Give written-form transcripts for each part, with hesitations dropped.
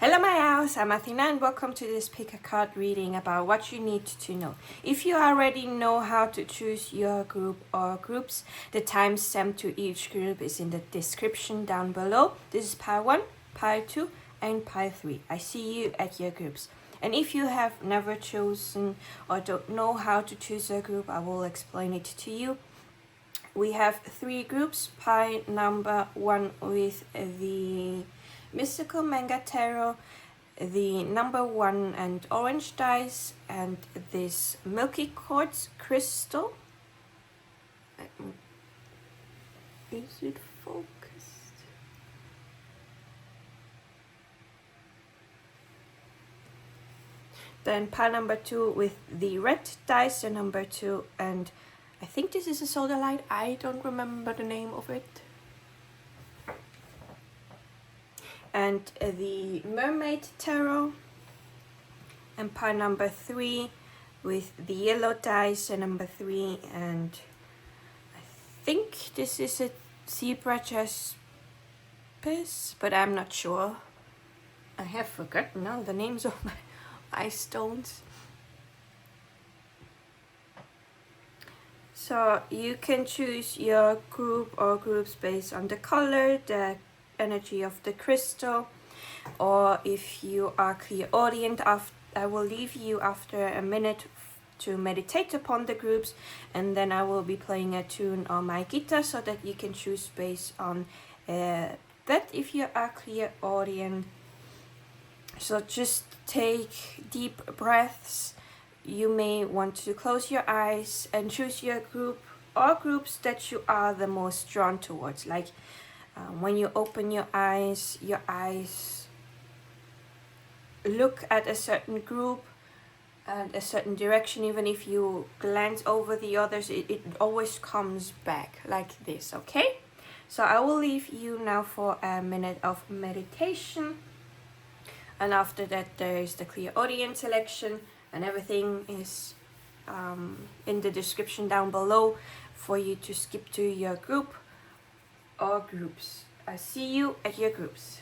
Hello my house, I'm Athina and welcome to this pick a card reading about what you need to know. If you already know how to choose your group or groups, the timestamp to each group is in the description down below. This is pile 1, pile 2 and pile 3. I see you at your groups. And if you have never chosen or don't know how to choose a group, I will explain it to you. We have 3 groups. Pile number 1 with the Mystical Manga Tarot, the number 1 and orange dice, and this milky quartz crystal. Is it focused? Then pile number 2 with the red dice, the number 2, and I think this is a solar light. I don't remember the name of it. And the mermaid tarot, and pile number 3 with the yellow dice, and number 3, and I think this is a zebra jaspis, but I'm not sure. I have forgotten now the names of my ice stones. So you can choose your group or groups based on the color, the energy of the crystal, or if you are clairaudient, I will leave you after a minute to meditate upon the groups, and then I will be playing a tune on my guitar so that you can choose based on that if you are clairaudient. So just take deep breaths. You may want to close your eyes and choose your group or groups that you are the most drawn towards. Like when you open your eyes look at a certain group and a certain direction. Even if you glance over the others, it always comes back like this, okay? So I will leave you now for a minute of meditation, and after that there is the clairaudient selection, and everything is in the description down below for you to skip to your group or groups. I see you at your groups.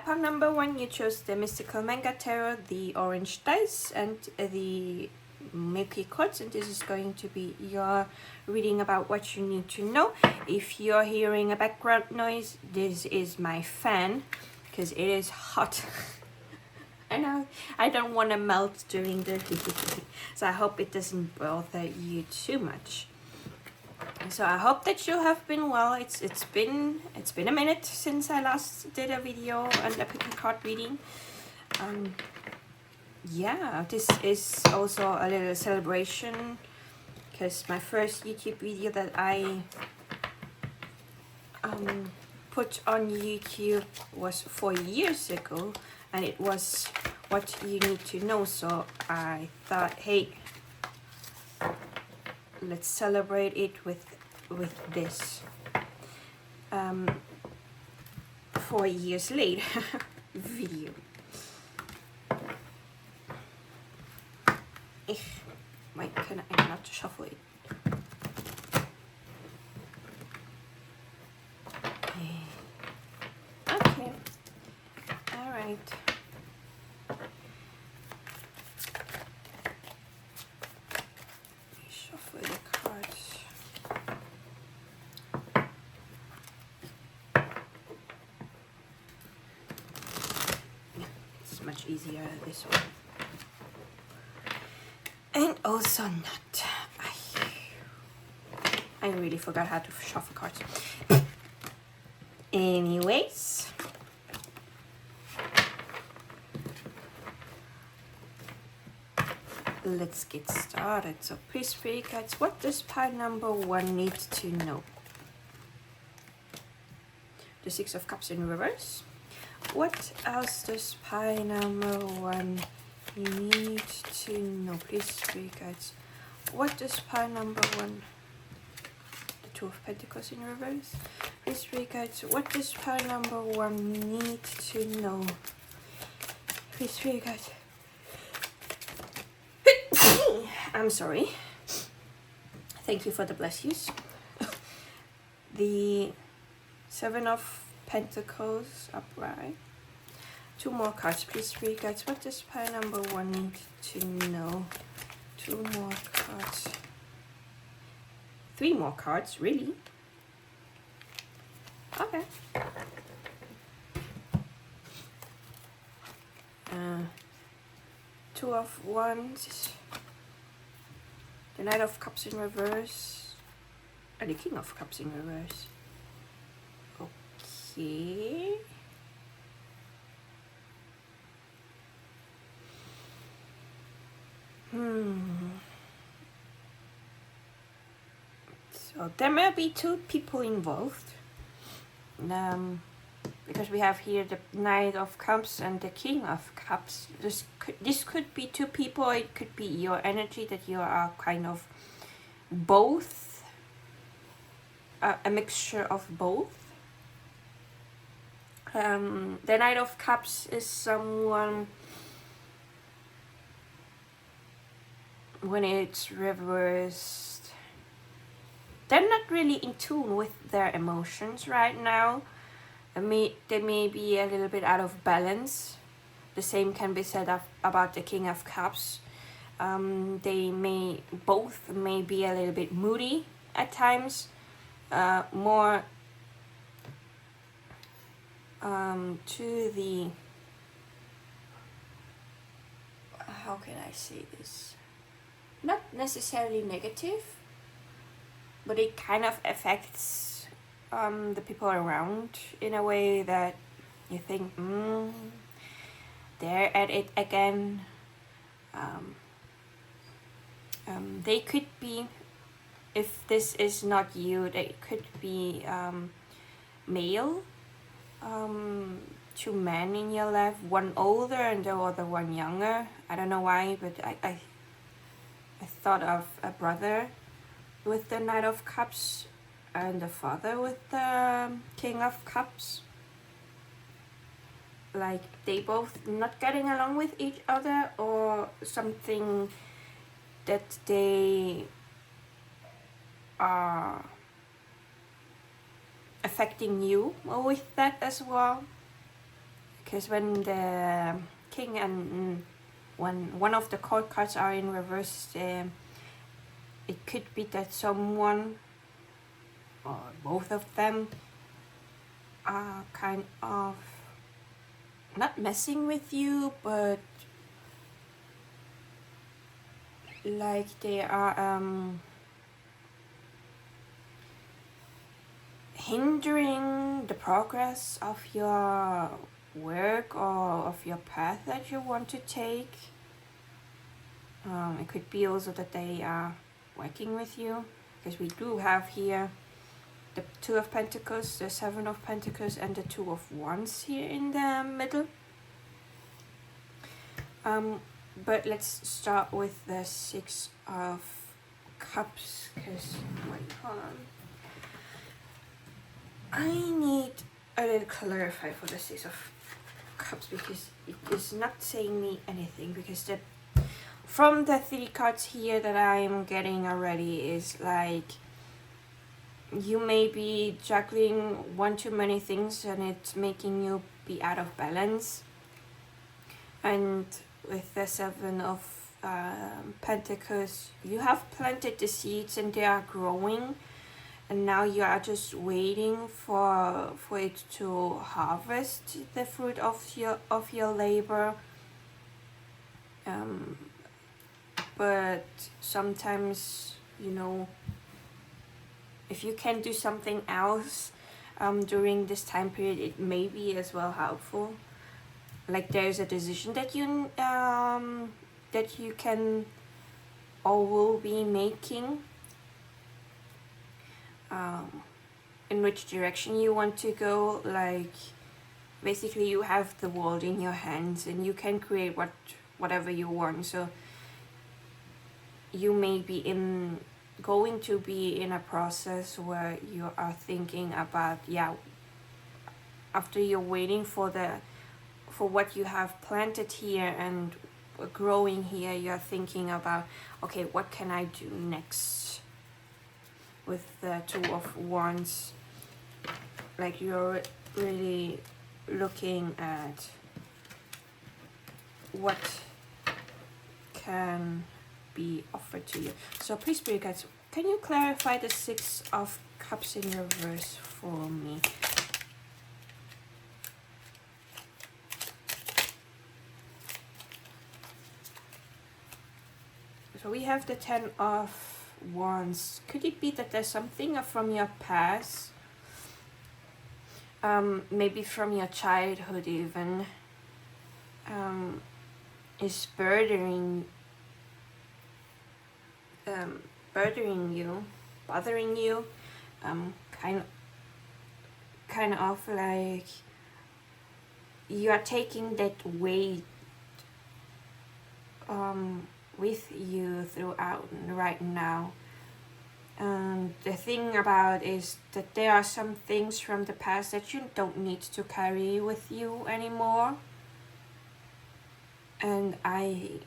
Pile number 1, you chose the Mystical Manga Tarot, the orange dice, and the milky quartz, and this is going to be your reading about what you need to know. If you're hearing a background noise, this is my fan because it is hot. I know I don't want to melt during the so I hope it doesn't bother you too much. So I hope that you have been well. It's been a minute since I last did a video and a pick a card reading. Yeah, this is also a little celebration because my first YouTube video that I put on YouTube was 4 years ago, and it was what you need to know. So I thought, hey, let's celebrate it with this 4 years later video. Why can I not shuffle it? Okay, all right. much easier this way. And also not. I really forgot how to shuffle cards. Anyways. Let's get started. So please, spirit guides, what does pile number 1 need to know? The 6 of Cups in reverse. What else does pile number 1 need to know? Please, spirit guides, what does pile number 1? The 2 of Pentacles in reverse. Please, spirit guides, what does pile number 1 need to know? Please, spirit guides. I'm sorry. Thank you for the bless yous. The 7 of Pentacles upright. 2 more cards, please, spirit guides. What does pile number 1 need to know? 2 more cards. 3 more cards, really? Okay. 2 of Wands. The Knight of Cups in reverse. And the King of Cups in reverse. Okay. So there may be 2 people involved. Because we have here the Knight of Cups and the King of Cups. This could be 2 people. It could be your energy that you are kind of both. A mixture of both. The Knight of Cups is someone, when it's reversed, they're not really in tune with their emotions right now. They may be a little bit out of balance. The same can be said about the King of Cups. They both may be a little bit moody at times. More to the, how can I say this? Not necessarily negative, but it kind of affects the people around in a way that you think, they're at it again. They could be, if this is not you, they could be male. 2 men in your life, 1 older and the other 1 younger. I don't know why, but I thought of a brother with the Knight of Cups and the father with the King of Cups. Like they both not getting along with each other, or something that they are affecting you with that as well. Because when the King and one of the court cards are in reverse, it could be that someone or both of them are kind of not messing with you, but like they are hindering the progress of your work or of your path that you want to take. It could be also that they are working with you, because we do have here the 2 of Pentacles, the 7 of Pentacles, and the 2 of Wands here in the middle. But let's start with the 6 of Cups, because, wait, hold on. I need a little clarify for the 6 of Cups, because it is not saying me anything, because from the 3 cards here that I am getting already is like you may be juggling 1 too many things and it's making you be out of balance. And with the 7 of Pentacles, you have planted the seeds and they are growing, and now you are just waiting for it to harvest the fruit of your labor. But sometimes, you know, if you can do something else during this time period, it may be as well helpful. Like there's a decision that you can or will be making, in which direction you want to go. Like basically you have the world in your hands and you can create whatever you want. So you may be going to be in a process where you are thinking about, after you're waiting for what you have planted here and growing here, you're thinking about, okay, what can I do next? With the Two of Wands, like you're really looking at what can be offered to you. So please, Spirit Guides, can you clarify the Six of Cups in reverse for me? So we have the Ten of Wands. Could it be that there's something from your past, maybe from your childhood even, is bothering you, kind of like you are taking that weight with you throughout right now. And the thing about is that there are some things from the past that you don't need to carry with you anymore. And I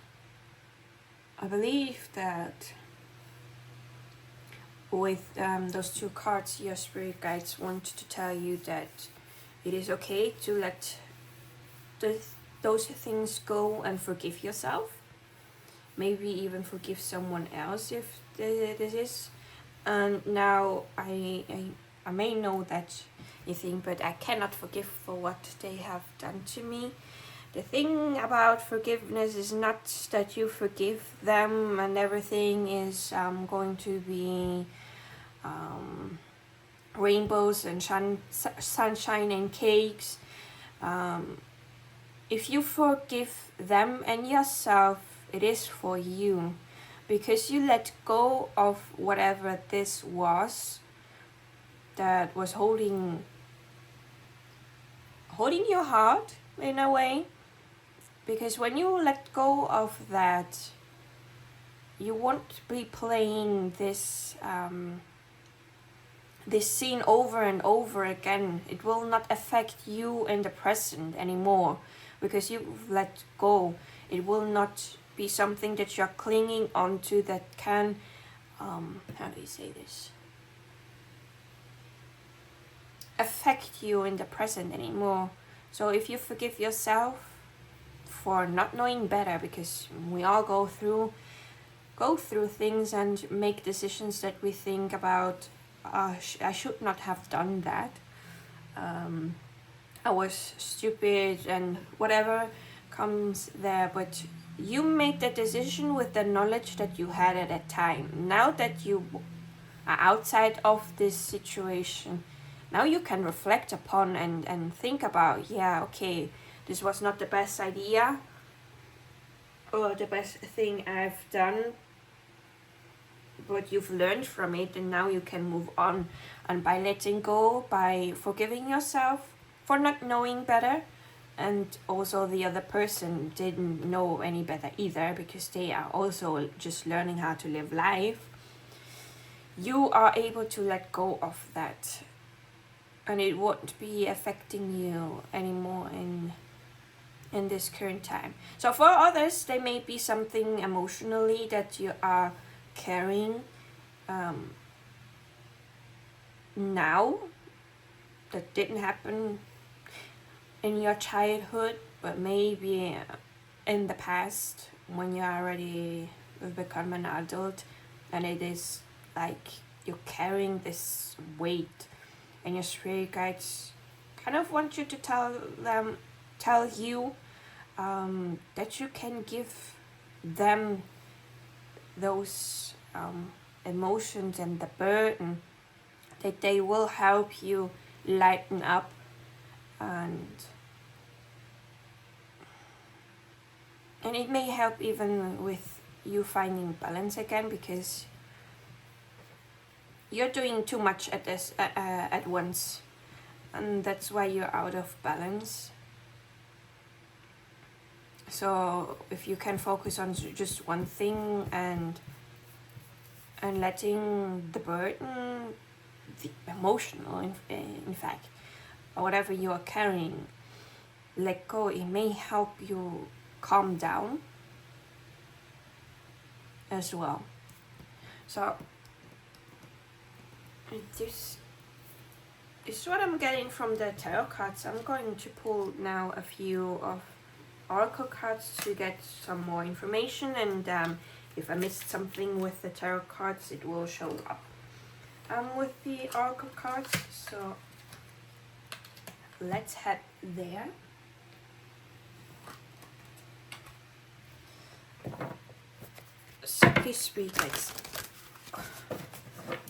believe that with those two cards, your spirit guides want to tell you that it is okay to let those things go and forgive yourself. Maybe even forgive someone else if this is. And now I may know that you think, but I cannot forgive for what they have done to me. The thing about forgiveness is not that you forgive them and everything is going to be rainbows and sunshine and cakes. If you forgive them and yourself, it is for you, because you let go of whatever this was that was holding your heart in a way. Because when you let go of that, you won't be playing this this scene over and over again. It will not affect you in the present anymore, because you've let go. It will not be something that you're clinging onto that can, how do you say this? Affect you in the present anymore. So if you forgive yourself for not knowing better, because we all go through things and make decisions that we think about, I should not have done that. I was stupid and whatever comes there, but you made the decision with the knowledge that you had at that time. Now that you are outside of this situation, now you can reflect upon and think about, okay, this was not the best idea or the best thing I've done, but you've learned from it and now you can move on. And by letting go, by forgiving yourself for not knowing better, and also the other person didn't know any better either, because they are also just learning how to live life, you are able to let go of that. And it won't be affecting you anymore in this current time. So for others, there may be something emotionally that you are carrying now that didn't happen in your childhood, but maybe in the past when you already become an adult, and it is like you're carrying this weight, and your spirit guides kind of want you to tell you that you can give them those emotions and the burden, that they will help you lighten up and it may help even with you finding balance again, because you're doing too much at this at once, and that's why you're out of balance. So if you can focus on just one thing and letting the burden, the emotional in fact, or whatever you are carrying, let go, it may help you calm down as well. So this is what I'm getting from the tarot cards. I'm going to pull now a few of oracle cards to get some more information, and if I missed something with the tarot cards, it will show up with the oracle cards. So let's head there. So please read it.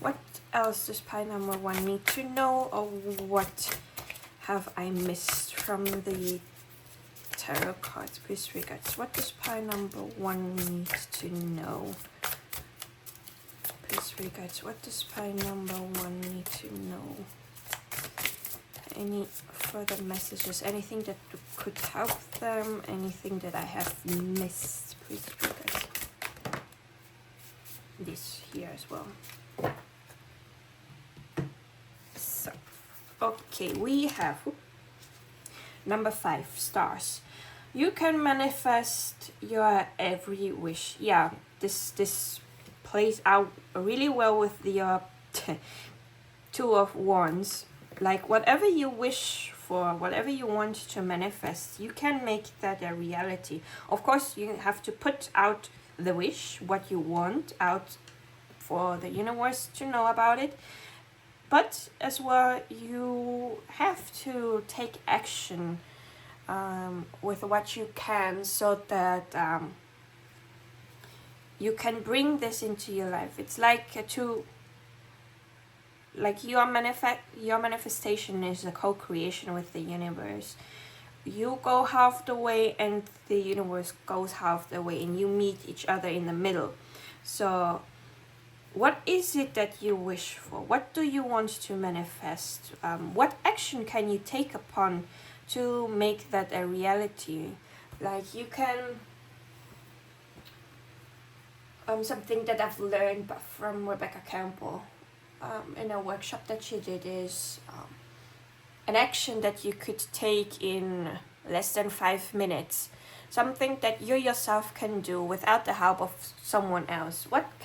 What else does pile number 1 need to know, or what have I missed from the tarot cards? Please read it. What does pile number 1 need to know? Please read it. What does pile number 1 need to know? Any further messages? Anything that could help them? Anything that I have missed? Please read it. This here as well. So, okay, we have number 5, stars. You can manifest your every wish. Yeah, this plays out really well with the 2 of Wands. Like whatever you wish for, whatever you want to manifest, you can make that a reality. Of course, you have to put out the wish, what you want, out for the universe to know about it. But as well, you have to take action with what you can, so that you can bring this into your life. It's like your manifestation is a co-creation with the universe. You go half the way and the universe goes half the way, and you meet each other in the middle. So what is it that you wish for? What do you want to manifest? What action can you take upon to make that a reality? Like you can, something that I've learned from Rebecca Campbell in a workshop that she did is an action that you could take in less than 5 minutes. Something that you yourself can do without the help of someone else. What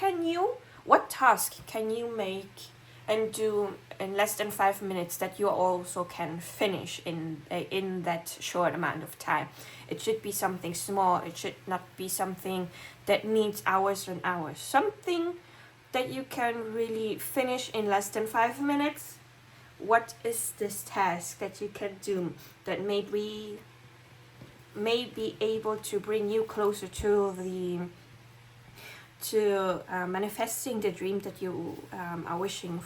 task can you make and do in less than 5 minutes that you also can finish in that short amount of time? It should be something small. It should not be something that needs hours and hours. Something that you can really finish in less than 5 minutes. What is this task that you can do that may be able to bring you closer to manifesting the dream that you are wishing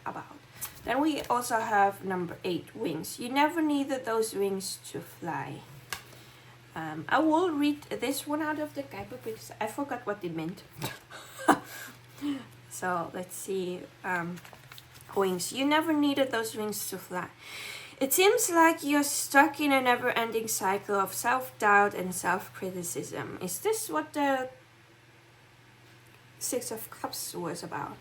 about? Then we also have number 8, wings. You never needed those wings to fly. I will read this one out of the guidebook because I forgot what it meant. So let's see. Wings. You never needed those wings to fly. It seems like you're stuck in a never-ending cycle of self-doubt and self-criticism. Is this what the 6 of Cups was about?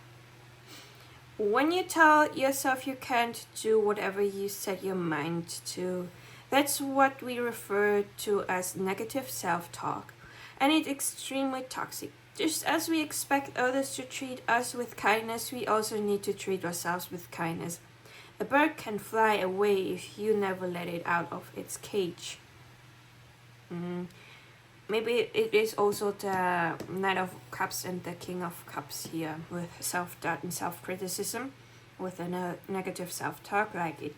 When you tell yourself you can't do whatever you set your mind to, that's what we refer to as negative self-talk, and it's extremely toxic. Just as we expect others to treat us with kindness, we also need to treat ourselves with kindness. A bird can fly away if you never let it out of its cage. Maybe it is also the Knight of Cups and the King of Cups here, with self-doubt and self-criticism, with a negative self-talk. Like it,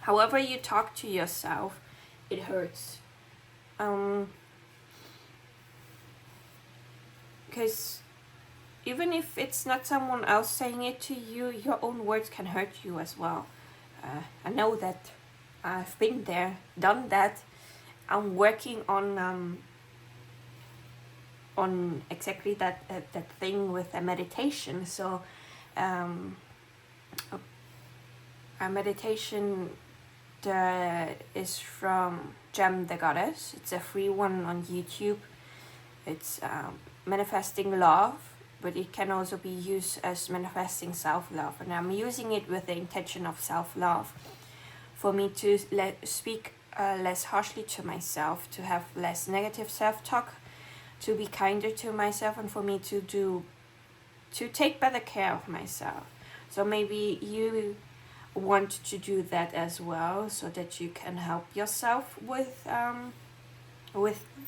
however you talk to yourself, it hurts. because even if it's not someone else saying it to you, your own words can hurt you as well. I know that. I've been there, done that. I'm working on exactly that thing with a meditation. So a meditation that is from Gem the Goddess. It's a free one on YouTube. It's manifesting love, but it can also be used as manifesting self-love, and I'm using it with the intention of self-love, for me to speak less harshly to myself, to have less negative self-talk, to be kinder to myself, and for me to take better care of myself. So maybe you want to do that as well, so that you can help yourself with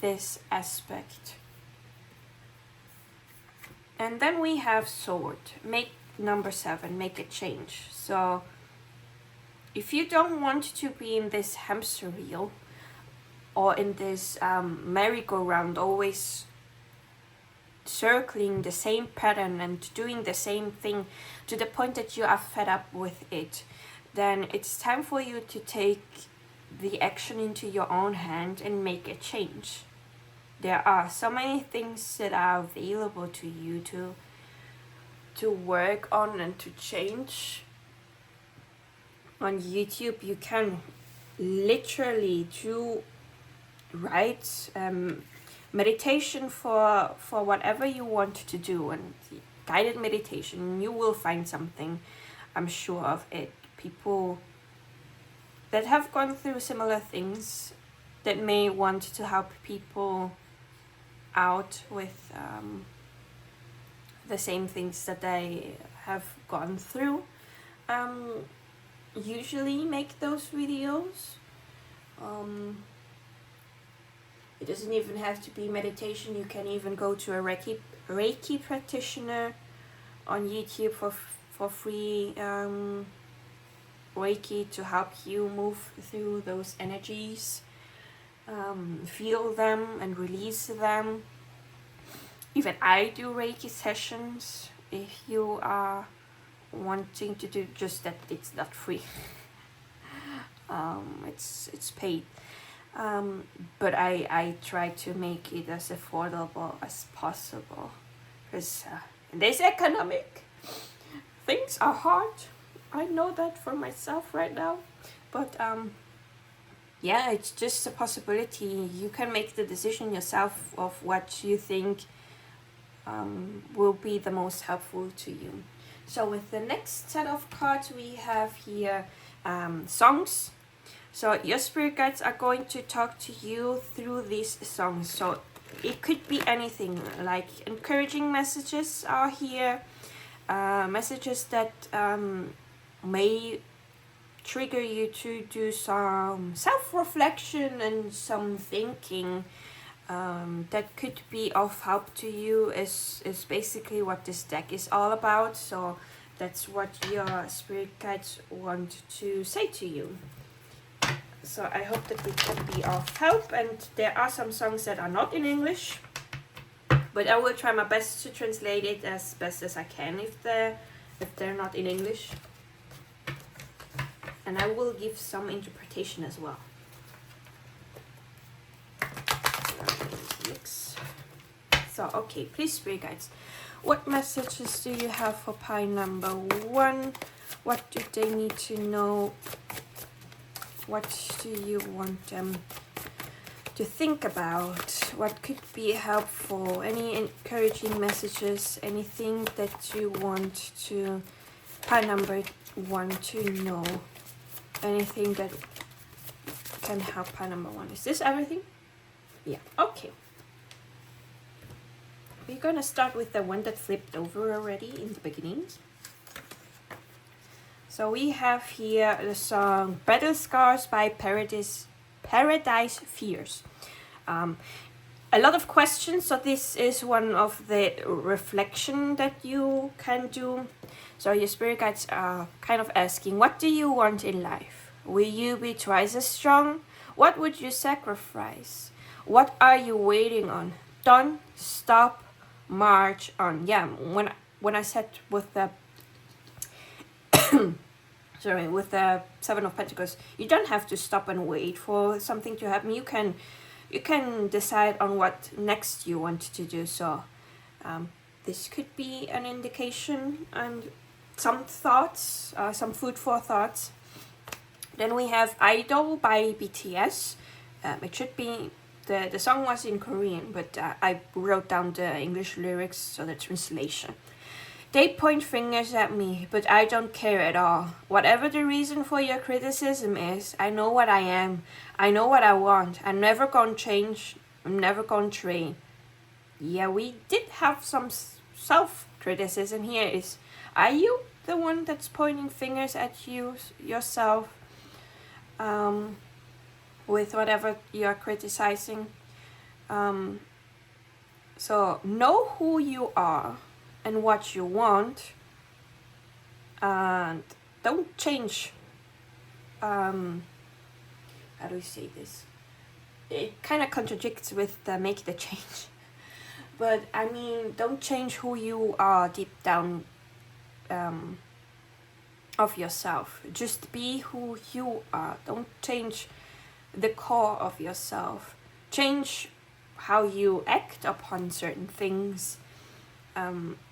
this aspect. And then we have Sword. Make number 7, make a change. So if you don't want to be in this hamster wheel or in this merry-go-round, always circling the same pattern and doing the same thing to the point that you are fed up with it, then it's time for you to take the action into your own hand and make a change. There are so many things that are available to you to work on and to change. On YouTube, you can literally do meditation for whatever you want to do, and guided meditation. You will find something, I'm sure of it. People that have gone through similar things, that may want to help people out with the same things that they have gone through, usually make those videos. It doesn't even have to be meditation. You can even go to a Reiki practitioner on YouTube for free Reiki to help you move through those energies, feel them and release them. Even I do Reiki sessions if you are wanting to do just that. It's not free. It's paid. But I try to make it as affordable as possible, because in this economic, things are hard. I know that for myself right now, but yeah, it's just a possibility. You can make the decision yourself of what you think will be the most helpful to you. So with the next set of cards, we have here songs. So your spirit guides are going to talk to you through these songs. So it could be anything, like encouraging messages are here, messages that may trigger you to do some self-reflection and some thinking. That could be of help to you, is basically what this deck is all about. So that's what your spirit guides want to say to you. So I hope that we can be of help, and there are some songs that are not in English, but I will try my best to translate it as best as I can if they're not in English, and I will give some interpretation as well. So okay, please spirit guides, what messages do you have for pile number 1? What do they need to know? What do you want them to think about? What could be helpful? Any encouraging messages? Anything that you want to pile number 1 to know? Anything that can help pile number 1? Is this everything? Yeah, okay. We're gonna start with the one that flipped over already in the beginning. So we have here the song Battle Scars by Paradise Fears. A lot of questions, so this is one of the reflection that you can do. So your spirit guides are kind of asking, what do you want in life? Will you be twice as strong? What would you sacrifice? What are you waiting on? Don't stop march on. Yeah, when I said with the sorry, with the Seven of Pentacles, you don't have to stop and wait for something to happen. You can decide on what next you want to do. So this could be an indication and some thoughts, some food for thoughts. Then we have Idol by BTS. It should be, the song was in Korean, but I wrote down the English lyrics, so the translation. They point fingers at me, but I don't care at all. Whatever the reason for your criticism is, I know what I am. I know what I want. I'm never gonna change. I'm never gonna train. Yeah, we did have some self-criticism here. Are you the one that's pointing fingers at you yourself? With whatever you're criticizing. So know who you are and what you want, and don't change. How do we say this? It kind of contradicts with make the change, but I mean, don't change who you are deep down of yourself. Just be who you are. Don't change the core of yourself. Change how you act upon certain things,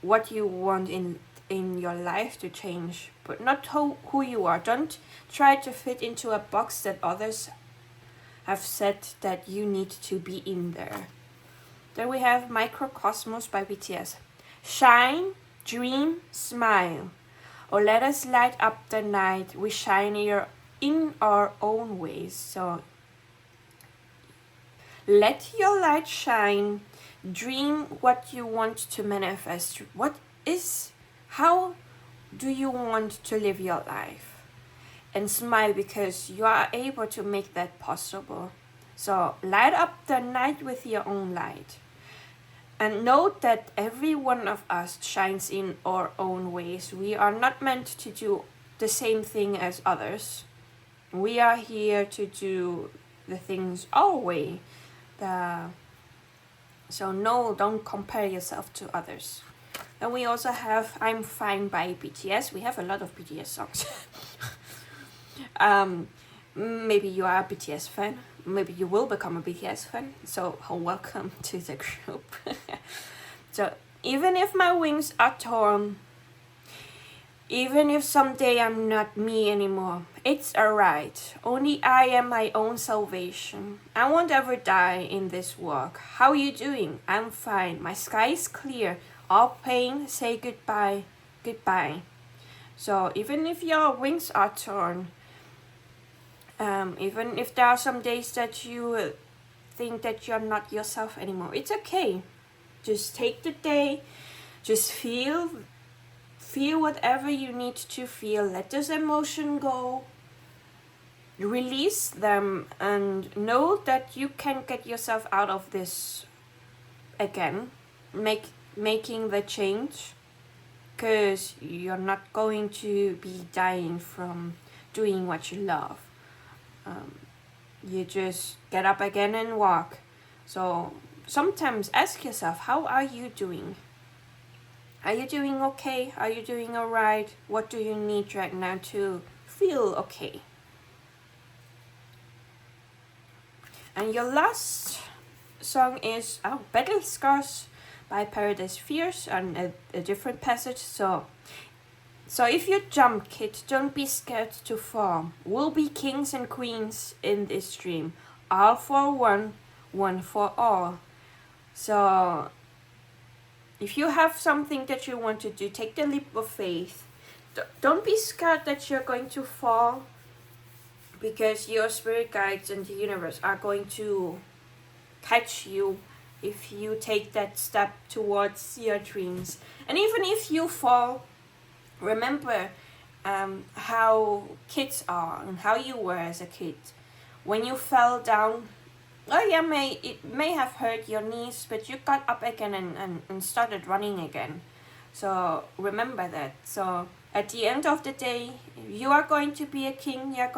what you want in your life to change, but not who you are. Don't try to fit into a box that others have said that you need to be in there. Then we have Microcosmos by BTS. Shine, dream, smile. Or let us light up the night. We shine here in our own ways. So let your light shine. Dream what you want to manifest. How do you want to live your life? And smile, because you are able to make that possible. So light up the night with your own light. And note that every one of us shines in our own ways. We are not meant to do the same thing as others. We are here to do the things our way. So no, don't compare yourself to others. And we also have I'm Fine by BTS. We have a lot of BTS songs. Maybe you are a BTS fan. Maybe you will become a BTS fan. So welcome to the group. So even if my wings are torn, even if someday I'm not me anymore, it's alright. Only I am my own salvation. I won't ever die in this walk. How you doing? I'm fine. My sky is clear. All pain, say goodbye. Goodbye. So even if your wings are torn, even if there are some days that you think that you're not yourself anymore, it's okay. Just take the day. Just feel whatever you need to feel. Let this emotion go. Release them and know that you can get yourself out of this again. Making the change, because you're not going to be dying from doing what you love. You just get up again and walk. So sometimes ask yourself, how are you doing? Are you doing okay? Are you doing alright? What do you need right now to feel okay? And your last song is Battle Scars by Paradise Fierce, and a different passage. So if you jump, kid, don't be scared to fall. We'll be kings and queens in this dream. All for one, one for all. So if you have something that you want to do, take the leap of faith. Don't be scared that you're going to fall, because your spirit guides and the universe are going to catch you if you take that step towards your dreams. And even if you fall, remember how kids are and how you were as a kid. When you fell down, it may have hurt your knees, but you got up again and started running again. So remember that. So at the end of the day, you are going to be a king, you're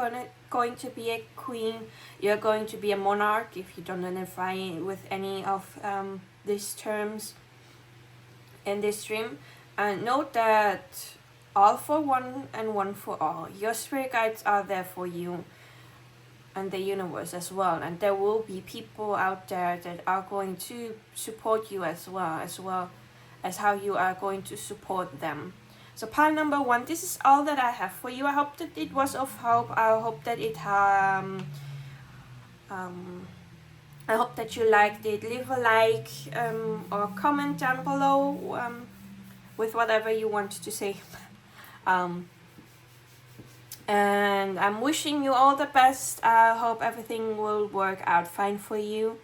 going to be a queen, you're going to be a monarch if you don't identify with any of these terms. in this stream. And note that all for one and one for all. Your spirit guides are there for you and the universe as well. And there will be people out there that are going to support you as well as how you are going to support them. So pile number 1, this is all that I have for you. I hope that it was of help. I hope that it I hope that you liked it. Leave a like or comment down below with whatever you want to say. And I'm wishing you all the best. I hope everything will work out fine for you.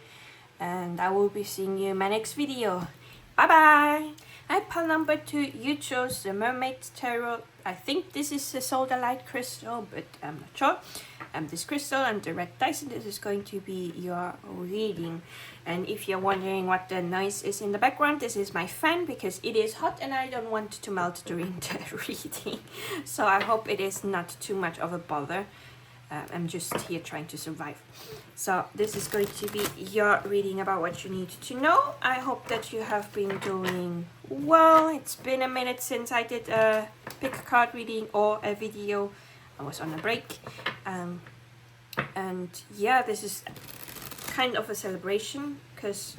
And I will be seeing you in my next video. Bye bye! At pile number 2, you chose the Mermaid Tarot. I think this is the Solar Light crystal, but I'm not sure. This crystal and the red dice, and this is going to be your reading. And if you're wondering what the noise is in the background, this is my fan because it is hot and I don't want to melt during the reading. So I hope it is not too much of a bother. I'm just here trying to survive. So this is going to be your reading about what you need to know. I hope that you have been doing well. It's been a minute since I did a pick a card reading or a video. I was on a break. And yeah, this is kind of a celebration because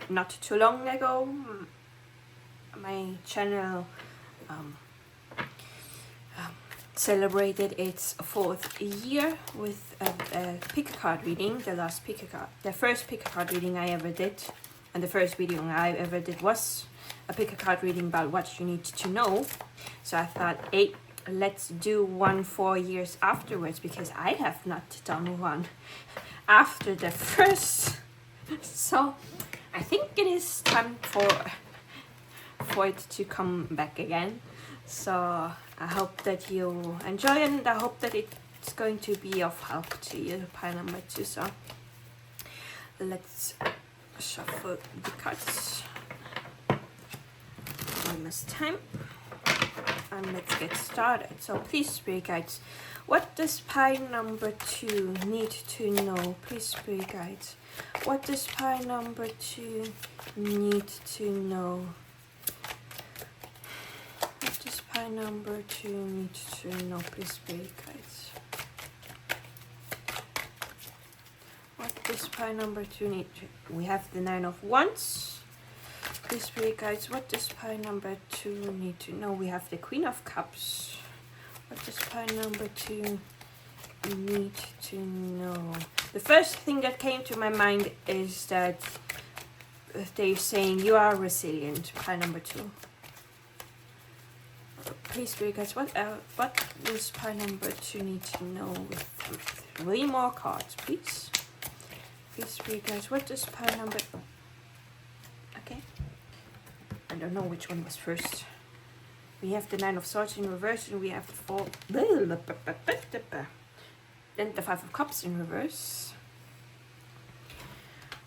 not too long ago my channel celebrated its 4th year with a pick a card reading. The first pick a card reading I ever did, and the first video I ever did was a pick a card reading about what you need to know. So I thought, hey, let's do one 4 years afterwards, because I have not done one after the first. So I think it is time for it to come back again. So I hope that you enjoy it, and I hope that it's going to be of help to you, pile number 2. So let's shuffle the cards one last time, and let's get started. So please, spirit guides, what does pile number 2 need to know? Please, spirit guides, what does pile number 2 need to know? What does pile number 2 need to know? Please, spirit guides. What does pile number 2 need to? We have the 9 of Wands. Please, spirit guides, what does pile number 2 need to know? We have the Queen of Cups. What does pile number 2 need to know? The first thing that came to my mind is that they're saying you are resilient, pile number 2. Please, spirit guides, what does pile number 2 need to know? With 3 more cards, please. Please, spirit guides, what does pile number... Okay. I don't know which one was first. We have the 9 of Swords in reverse, and we have the 4... Then the 5 of Cups in reverse.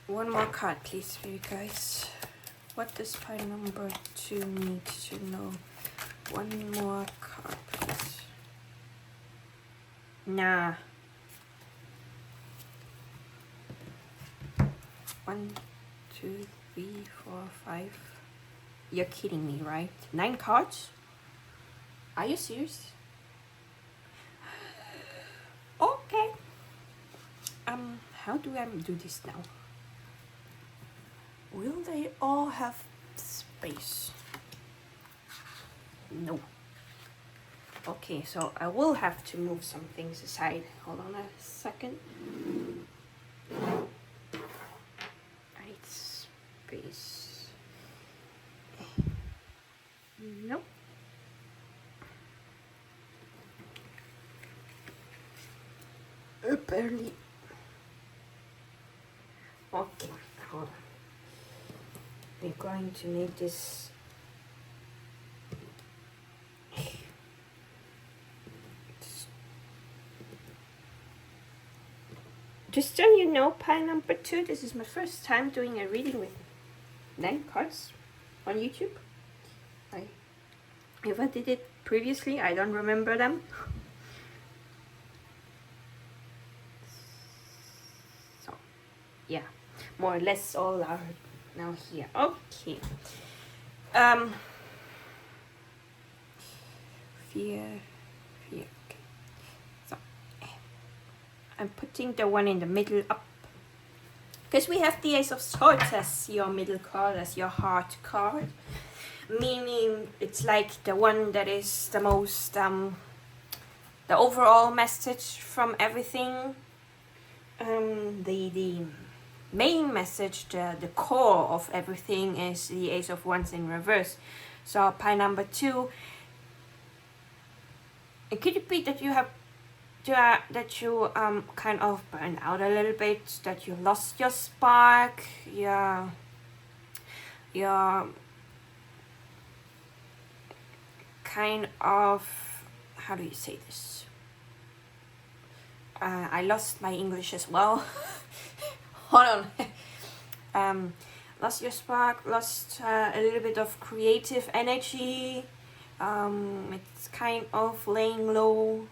One more card, please, spirit guides. What does pile number 2 need to know? One more card, please. Nah. 1, 2, 3, 4, 5. You're kidding me, right? 9 cards? Are you serious? Okay. How do I do this now? Will they all have space? No. Okay, so I will have to move some things aside. Hold on a second. Right, space. Nope. Barely. Okay, hold on. We're going to need this. Just so you know, pile number 2, this is my first time doing a reading with 9 cards on YouTube. If I did it previously, I don't remember them. So, yeah, more or less all are now here. Okay. Fear. Okay. So I'm putting the one in the middle up, because we have the Ace of Swords as your middle card, as your heart card, meaning it's like the one that is the most the overall message from everything. The main message, the core of everything, is the Ace of Wands in reverse. So pile number 2, it could it be that you have that you kind of burned out a little bit, that you lost your spark, your kind of, how do you say this? I lost my English as well. Hold on. Lost your spark, lost a little bit of creative energy. It's kind of laying low.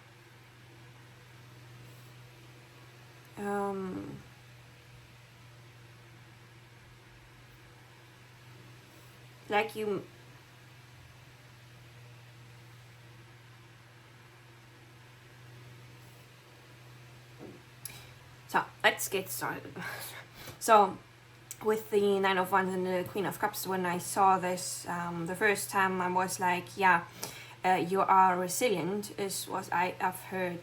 Like you So let's get started. So with the Nine of Wands and the Queen of Cups, when I saw this the first time, I was like, yeah, you are resilient, is what I've heard.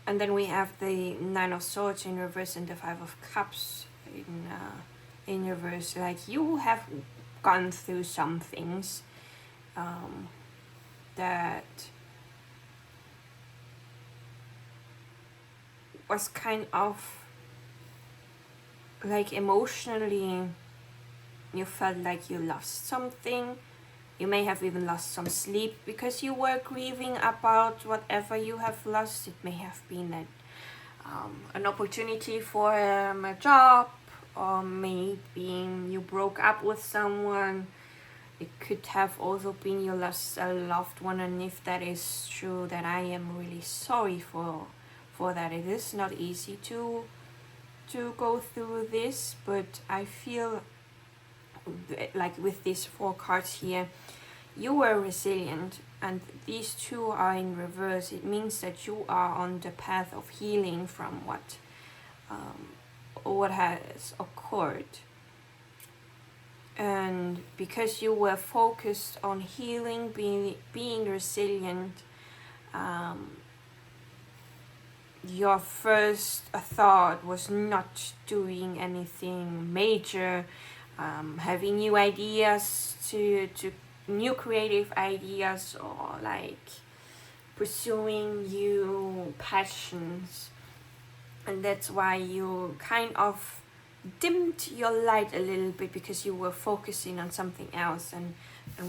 And then we have the Nine of Swords in reverse and the Five of Cups in reverse. Like, you have gone through some things that was kind of like emotionally, you felt like you lost something. You may have even lost some sleep because you were grieving about whatever you have lost. It may have been an opportunity for a job, or maybe you broke up with someone. It could have also been you lost a loved one, and if that is true, then I am really sorry for that. It is not easy to go through this, but I feel like with these 4 cards here, you were resilient, and these 2 are in reverse. It means that you are on the path of healing from what has occurred. And because you were focused on healing, being resilient, your first thought was not doing anything major, having new ideas, to new creative ideas, or like pursuing new passions. And that's why you kind of dimmed your light a little bit, because you were focusing on something else. And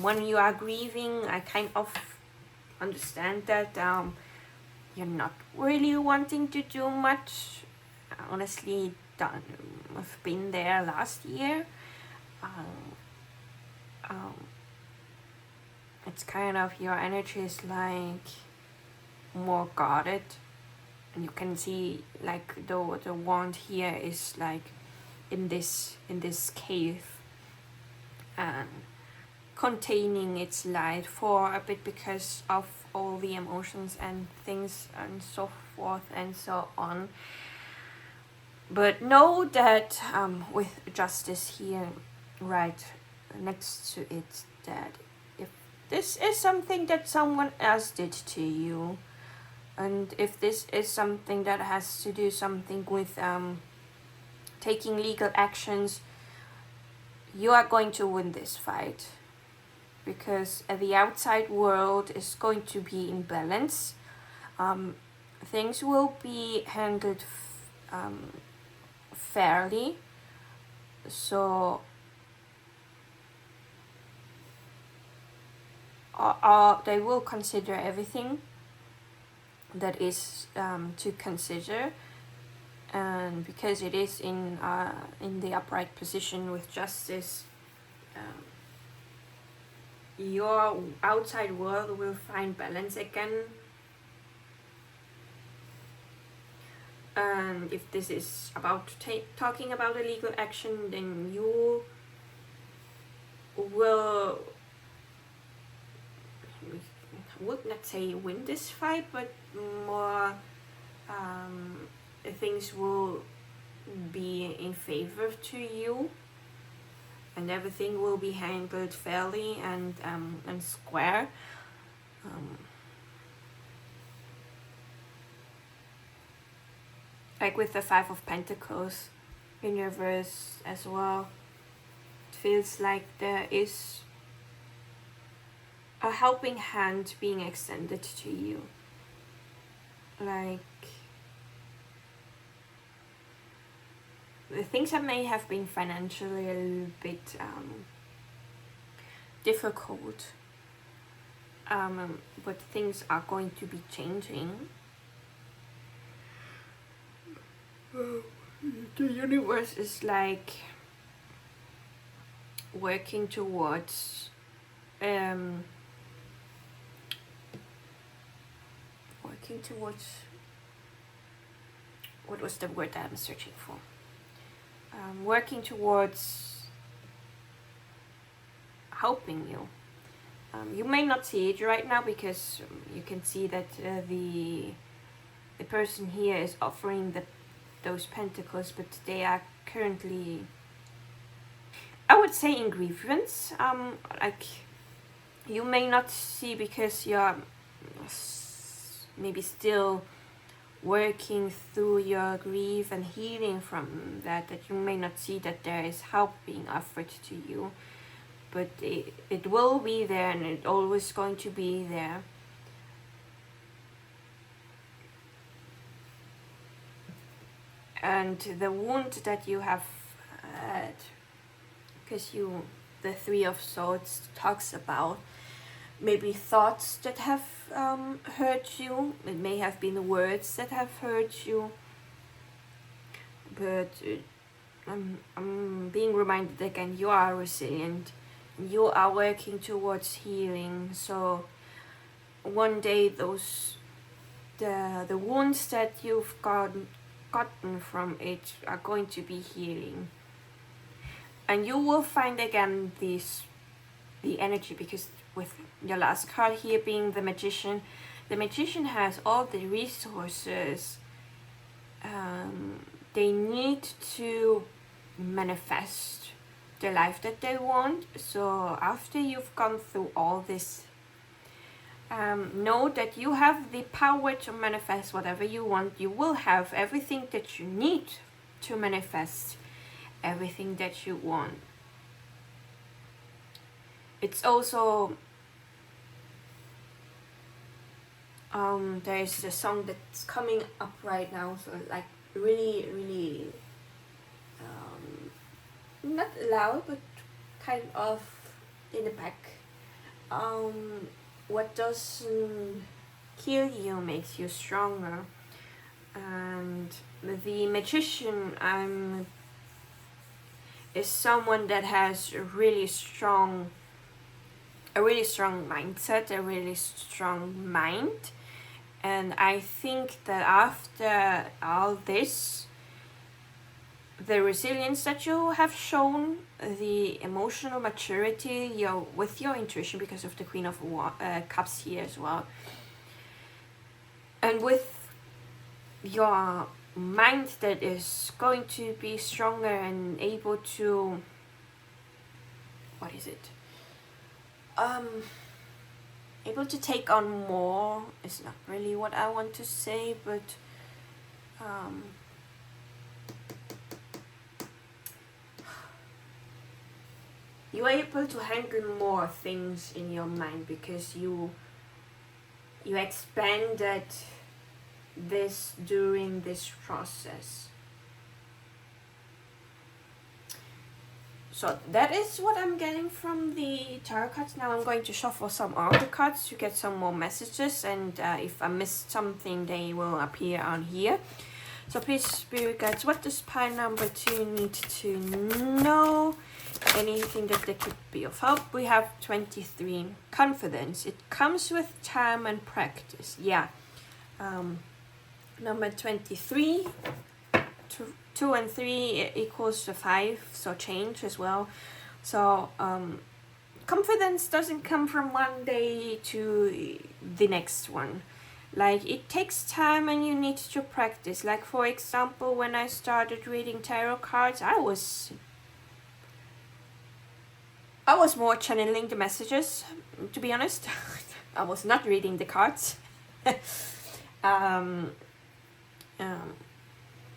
when you are grieving, I kind of understand that you're not really wanting to do much. Honestly, I've been there last year. It's kind of, your energy is like more guarded, and you can see like the wand here is like in this cave, and containing its light for a bit because of all the emotions and things and so forth and so on. But know that with justice here right next to it, that if this is something that someone else did to you, and if this is something that has to do something with taking legal actions, you are going to win this fight, because the outside world is going to be in balance. Things will be handled fairly, so they will consider everything that is to consider. And because it is in the upright position with justice, your outside world will find balance again. And if this is about talking about a legal action, then you will, I would not say win this fight, but more things will be in favor to you, and everything will be handled fairly and square. Like with the Five of Pentacles in reverse as well, it feels like there is a helping hand being extended to you. Like the things that may have been financially a little bit difficult, but things are going to be changing. The universe is like working towards what was the word that I'm searching for? Working towards helping you. You may not see it right now because you can see that the person here is offering those pentacles, but they are currently, I would say, in grievance. Like you may not see because you're maybe still working through your grief and healing from that you may not see that there is help being offered to you, but it will be there, and it's always going to be there. And the wound that you have had, because the Three of Swords talks about maybe thoughts that have hurt you. It may have been words that have hurt you, but I'm being reminded again, you are resilient. You are working towards healing. So one day the wounds that you've gotten from it are going to be healing, and you will find again the energy, because with your last card here being the Magician has all the resources they need to manifest the life that they want. So after you've gone through all this, know that you have the power to manifest whatever you want. You will have everything that you need to manifest everything that you want. It's also there's a song that's coming up right now, so like really not loud, but kind of in the back. What doesn't kill you makes you stronger. And the Magician is someone that has a really strong mindset, a really strong mind. And I think that after all this, the resilience that you have shown, the emotional maturity, with your intuition, because of the Queen of Cups here as well, and with your mind that is going to be stronger and able to, able to take on more is not really what I want to say, but you are able to handle more things in your mind because you expanded this during this process. So that is what I'm getting from the tarot cards. Now I'm going to shuffle some oracle cards to get some more messages, and if I missed something, they will appear on here. So please, spirit guides, what does pile number 2 need to know? Anything that could be of help? We have 23. Confidence. It comes with time and practice. Yeah. Number 23, 2 and 3 equals to 5, so change as well. So confidence doesn't come from one day to the next one. Like, it takes time and you need to practice. Like, for example, when I started reading tarot cards, I was more channeling the messages, to be honest. I was not reading the cards.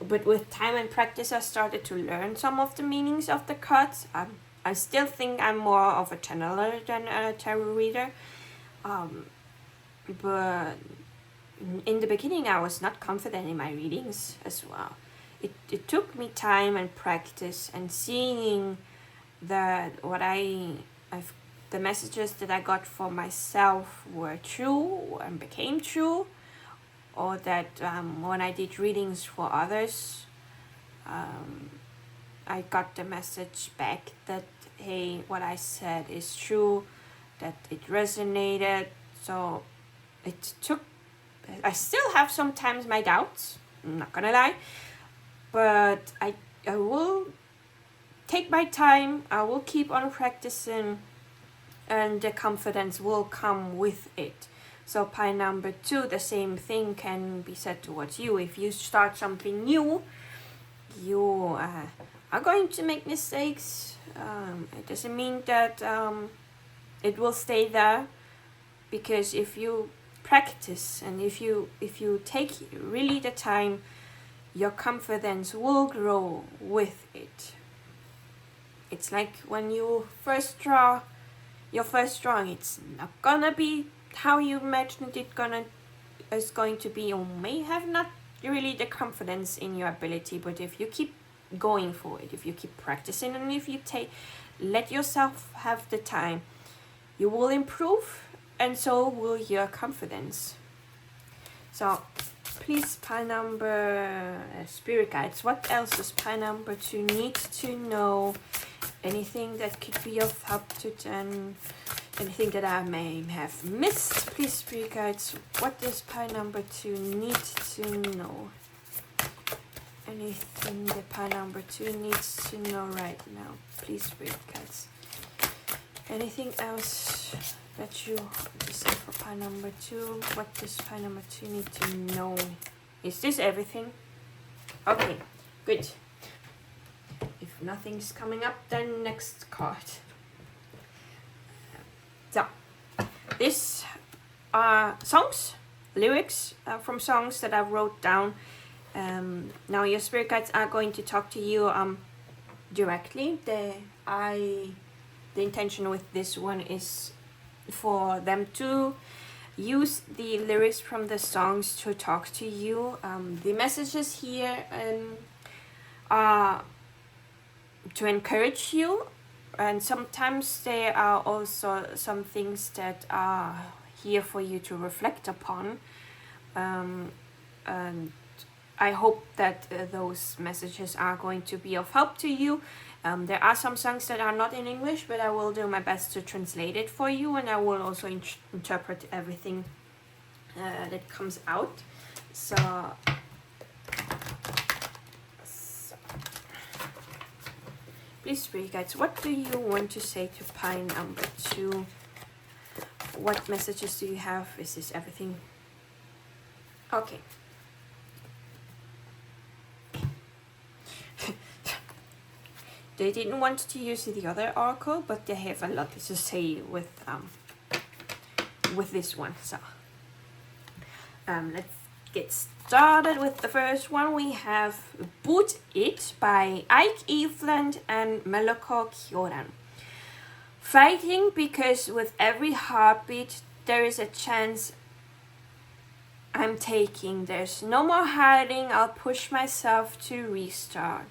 But with time and practice, I started to learn some of the meanings of the cards. I still think I'm more of a channeler than a tarot reader. But in the beginning, I was not confident in my readings as well. It took me time and practice and seeing that the messages that I got for myself were true and became true, or that when I did readings for others, I got the message back that, hey, what I said is true, that it resonated. So I still have sometimes my doubts, I'm not gonna lie, but I will take my time, I will keep on practicing, and the confidence will come with it. So pile number 2, the same thing can be said towards you. If you start something new, you are going to make mistakes. It doesn't mean that it will stay there, because if you practice and if you take really the time, your confidence will grow with it. It's like when you first draw your first drawing, it's not gonna be how you imagined it is going to be. You may have not really the confidence in your ability, but if you keep going for it, if you keep practicing, and if you let yourself have the time, you will improve, and so will your confidence. So please, pile number spirit guides, what else does pile number 2 need to know? Anything that could be of help to them, anything that I may have missed, please, spirit guides, what does pile number 2 need to know? Anything that pile number 2 needs to know right now, please, spirit guides. Anything else that you decide for pile number 2? What does pile number 2 need to know? Is this everything? Okay, good. If nothing's coming up, then next card. So, these are songs, lyrics from songs that I wrote down. Now your spirit guides are going to talk to you directly. The intention with this one is for them to use the lyrics from the songs to talk to you. The messages here are to encourage you, and sometimes there are also some things that are here for you to reflect upon, and I hope that those messages are going to be of help to you. There are some songs that are not in English, but I will do my best to translate it for you, and I will also interpret everything that comes out. So please, spirit guides, what do you want to say to pile number 2? What messages do you have? Is this everything? Okay. They didn't want to use the other oracle, but they have a lot to say with this one. So let's get started with the first one. We have Boot It by Ike Eveland and Meloko Kyoran. Fighting because with every heartbeat there is a chance I'm taking. There's no more hiding. I'll push myself to restart.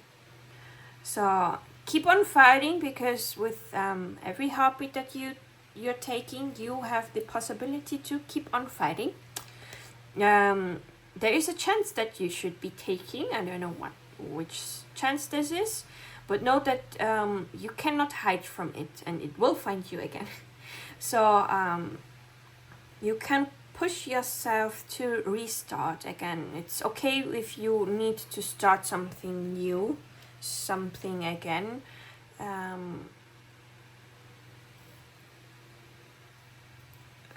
So keep on fighting, because with every heartbeat that you're taking, you have the possibility to keep on fighting. There is a chance that you should be taking. I don't know which chance this is, but know that you cannot hide from it, and it will find you again. So you can push yourself to restart again. It's okay if you need to start something new, something again.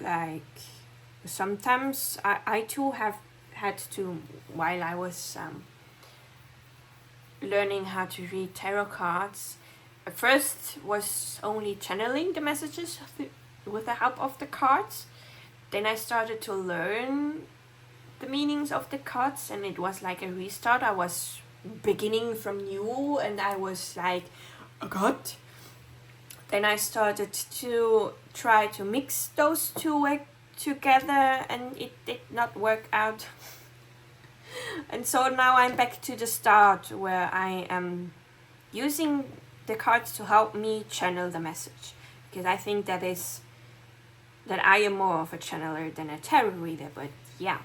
Like sometimes I too have had to, while I was learning how to read tarot cards, at first was only channeling the messages with the help of the cards. Then I started to learn the meanings of the cards, and it was like a restart. I was beginning from new, and I was like, oh god. Then I started to try to mix those two together, and it did not work out. And so now I'm back to the start, where I am using the cards to help me channel the message, because I think that I am more of a channeler than a tarot reader. But yeah,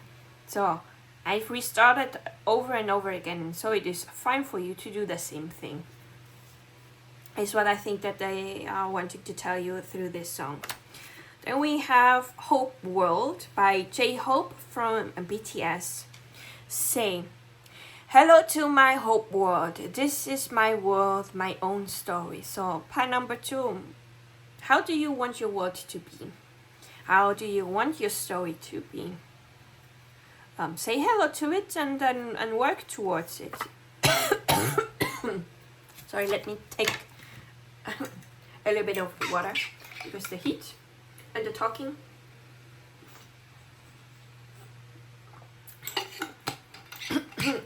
so I've restarted over and over again, and so it is fine for you to do the same thing, is what I think that they are wanting to tell you through this song. Then we have Hope World by J-Hope from BTS. Say, hello to my hope world. This is my world, my own story. So pile number 2. How do you want your world to be? How do you want your story to be? Say hello to it and work towards it. Sorry, let me take a little bit of water, because the heat and the talking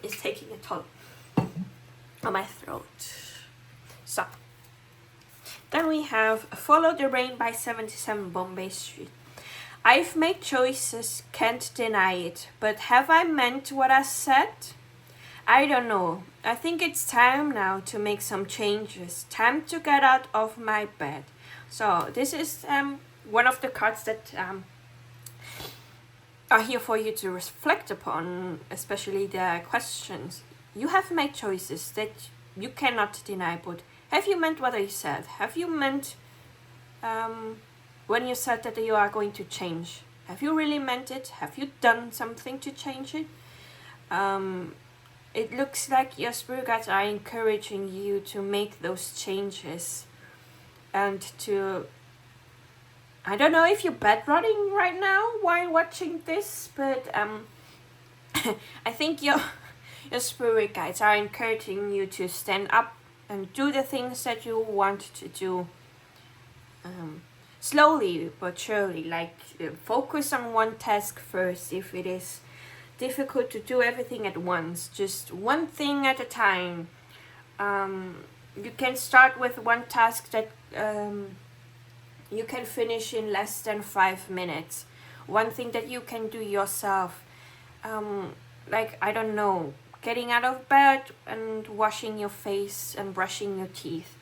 is taking a toll on my throat. So then we have Follow the Rain by 77 Bombay Street. I've made choices, can't deny it, but have I meant what I said? I don't know. I think it's time now to make some changes. Time to get out of my bed. So this is one of the cards that are here for you to reflect upon, especially the questions. You have made choices that you cannot deny, but have you meant what you said? Have you meant when you said that you are going to change? Have you really meant it? Have you done something to change it? It looks like your spirit guides are encouraging you to make those changes, and to, I don't know if you're bedrotting right now while watching this, but I think your spirit guides are encouraging you to stand up and do the things that you want to do. Slowly but surely, like focus on one task first. If it is difficult to do everything at once, just one thing at a time. You can start with one task that you can finish in less than 5 minutes. One thing that you can do yourself, like, I don't know, getting out of bed and washing your face and brushing your teeth.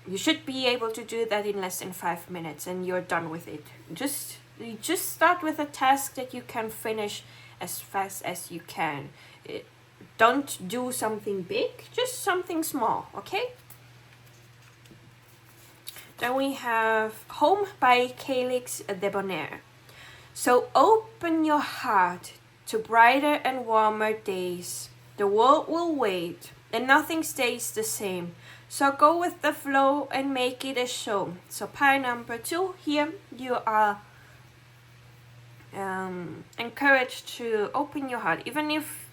You should be able to do that in less than 5 minutes, and you're done with it. You just start with a task that you can finish as fast as you can. Don't do something big, just something small, okay? Then we have Home by Calix Debonair. So open your heart to brighter and warmer days. The world will wait, and nothing stays the same. So go with the flow and make it a show. So pile number 2, here you are encouraged to open your heart. Even if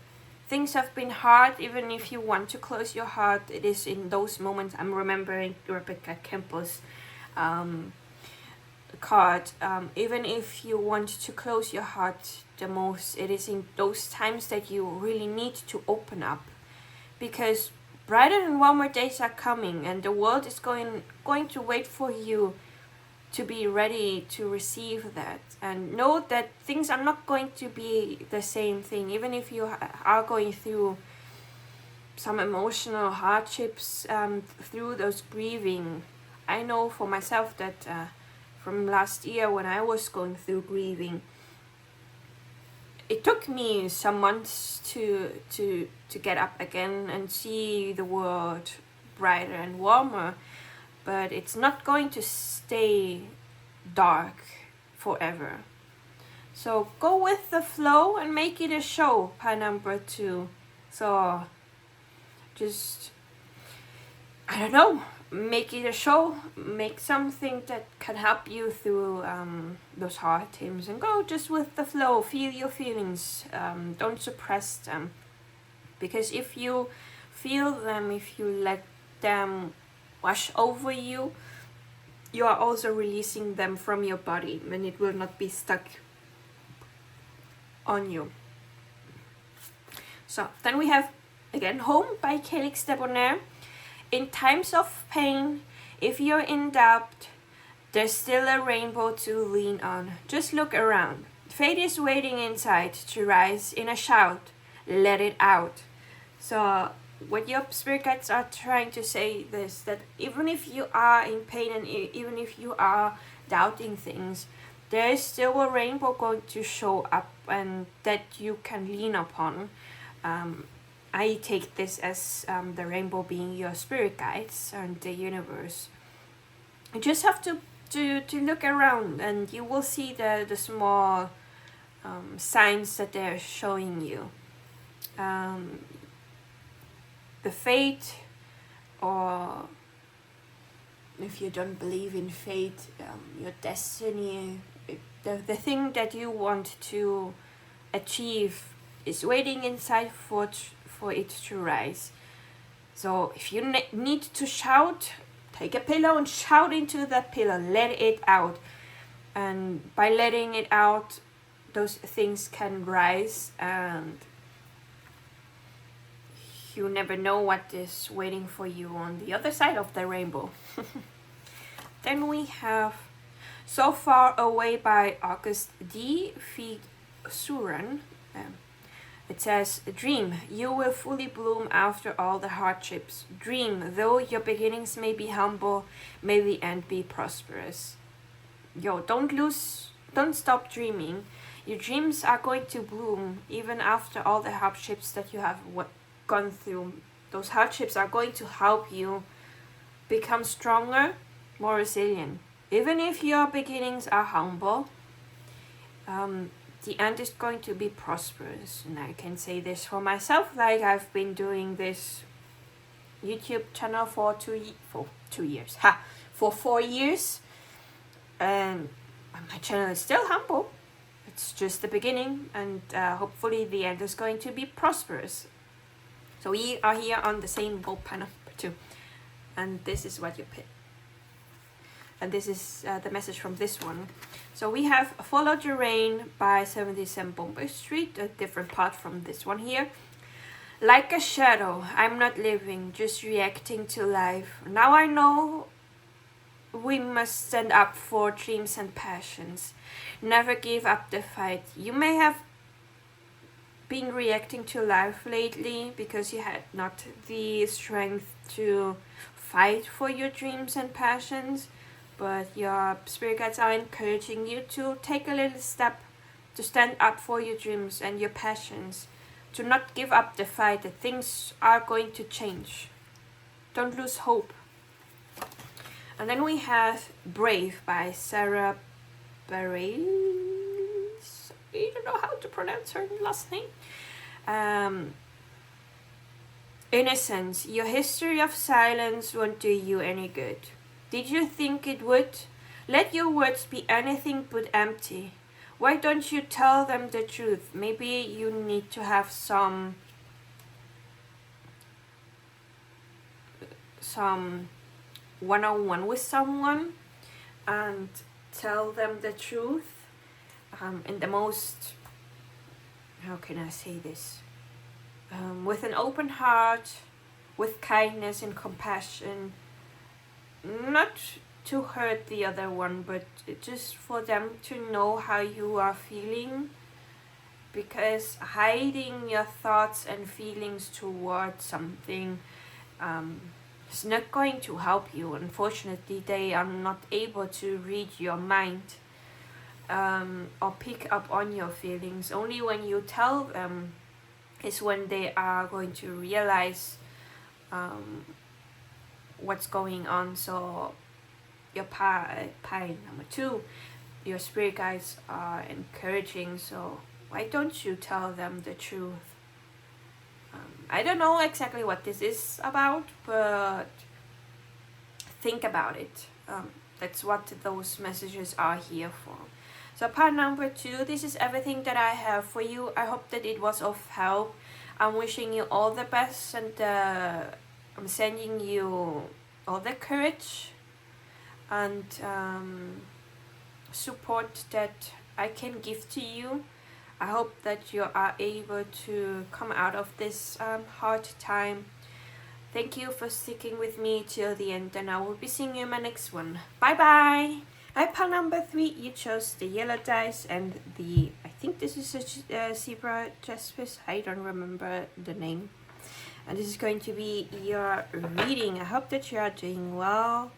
things have been hard, even if you want to close your heart, it is in those moments. I'm remembering Rebecca Campbell's card. Even if you want to close your heart the most, it is in those times that you really need to open up, because brighter and warmer days are coming, and the world is going to wait for you to be ready to receive that. And know that things are not going to be the same thing, even if you are going through some emotional hardships through those grieving. I know for myself that from last year, when I was going through grieving, it took me some months to get up again and see the world brighter and warmer, but it's not going to stay dark forever. So go with the flow and make it a show, pile number 2. So just, I don't know, make it a show, make something that can help you through those hard times, and go just with the flow. Feel your feelings, don't suppress them, because if you feel them, if you let them wash over you, you are also releasing them from your body, and it will not be stuck on you. So then we have again Home by Calix Debonair. In times of pain, if you're in doubt, there's still a rainbow to lean on. Just look around. Fate is waiting inside to rise in a shout. Let it out. So what your spirit guides are trying to say is that even if you are in pain and even if you are doubting things, there is still a rainbow going to show up and that you can lean upon. I take this as the rainbow being your spirit guides and the universe. You just have to look around, and you will see the small signs that they're showing you. The fate, or if you don't believe in fate, your destiny, the thing that you want to achieve is waiting inside for it to rise. So if you need to shout, take a pillow and shout into that pillow. Let it out. And by letting it out, those things can rise, and you never know what is waiting for you on the other side of the rainbow. Then we have So Far Away by August D. Feed Suran. It says, dream, you will fully bloom after all the hardships. Dream, though your beginnings may be humble, may the end be prosperous. Don't stop dreaming. Your dreams are going to bloom even after all the hardships that you have gone through. Those hardships are going to help you become stronger, more resilient. Even if your beginnings are humble, the end is going to be prosperous. And I can say this for myself, like I've been doing this YouTube channel for 4 years, and my channel is still humble. It's just the beginning, and hopefully the end is going to be prosperous. So we are here on the same boat, panel 2, and this is what you pick. And this is the message from this one. So we have Follow the Rain by 77 Bombay Street, a different part from this one here. Like a shadow, I'm not living, just reacting to life. Now I know we must stand up for dreams and passions. Never give up the fight. You may have been reacting to life lately because you had not the strength to fight for your dreams and passions. But your spirit guides are encouraging you to take a little step to stand up for your dreams and your passions, to not give up the fight, that things are going to change. Don't lose hope. And then we have Brave by Sarah Bareilles. I don't know how to pronounce her last name. Innocence, your history of silence won't do you any good. Did you think it would? Let your words be anything but empty. Why don't you tell them the truth? Maybe you need to have some one-on-one with someone and tell them the truth in the most, how can I say this? With an open heart, with kindness and compassion. Not to hurt the other one, but just for them to know how you are feeling, because hiding your thoughts and feelings towards something is not going to help you. Unfortunately, they are not able to read your mind or pick up on your feelings. Only when you tell them is when they are going to realize what's going on. So your pie number 2, your spirit guides are encouraging, so why don't you tell them the truth? I don't know exactly what this is about, but think about it. That's what those messages are here for. So part number 2, this is everything that I have for you. I hope that it was of help. I'm wishing you all the best, and I'm sending you all the courage and support that I can give to you. I hope that you are able to come out of this hard time. Thank you for sticking with me till the end, and I will be seeing you in my next one. Bye bye! Pile number 3, you chose the yellow dice and the, I think this is a zebra jaspis, I don't remember the name. And this is going to be your reading. I hope that you are doing well.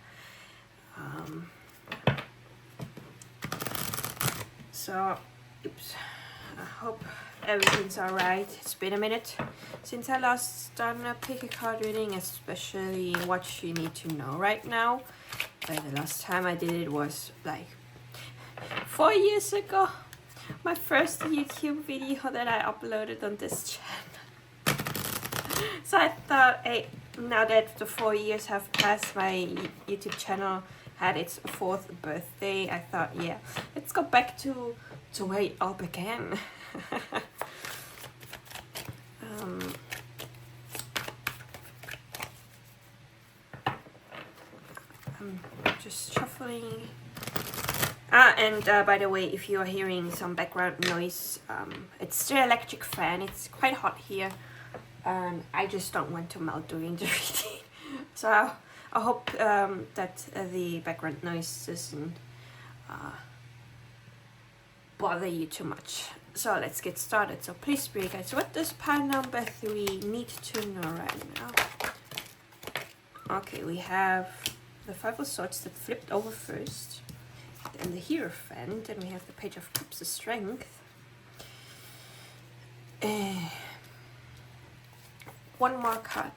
Oops. I hope everything's alright. It's been a minute since I last done a pick a card reading, especially what you need to know right now. The last time I did it was like 4 years ago. My first YouTube video that I uploaded on this channel. So I thought, hey, now that the 4 years have passed, my YouTube channel had its 4th birthday. I thought, yeah, let's go back to where it all began. I'm just shuffling. And by the way, if you are hearing some background noise, it's the electric fan. It's quite hot here, and I just don't want to melt during the reading. So I hope that the background noise doesn't bother you too much. So let's get started. So please, spirit guides, what does pile number 3 need to know right now? Okay, we have the 5 of Swords that flipped over first, then the Hierophant, and we have the Page of Cups, the Strength. One more card,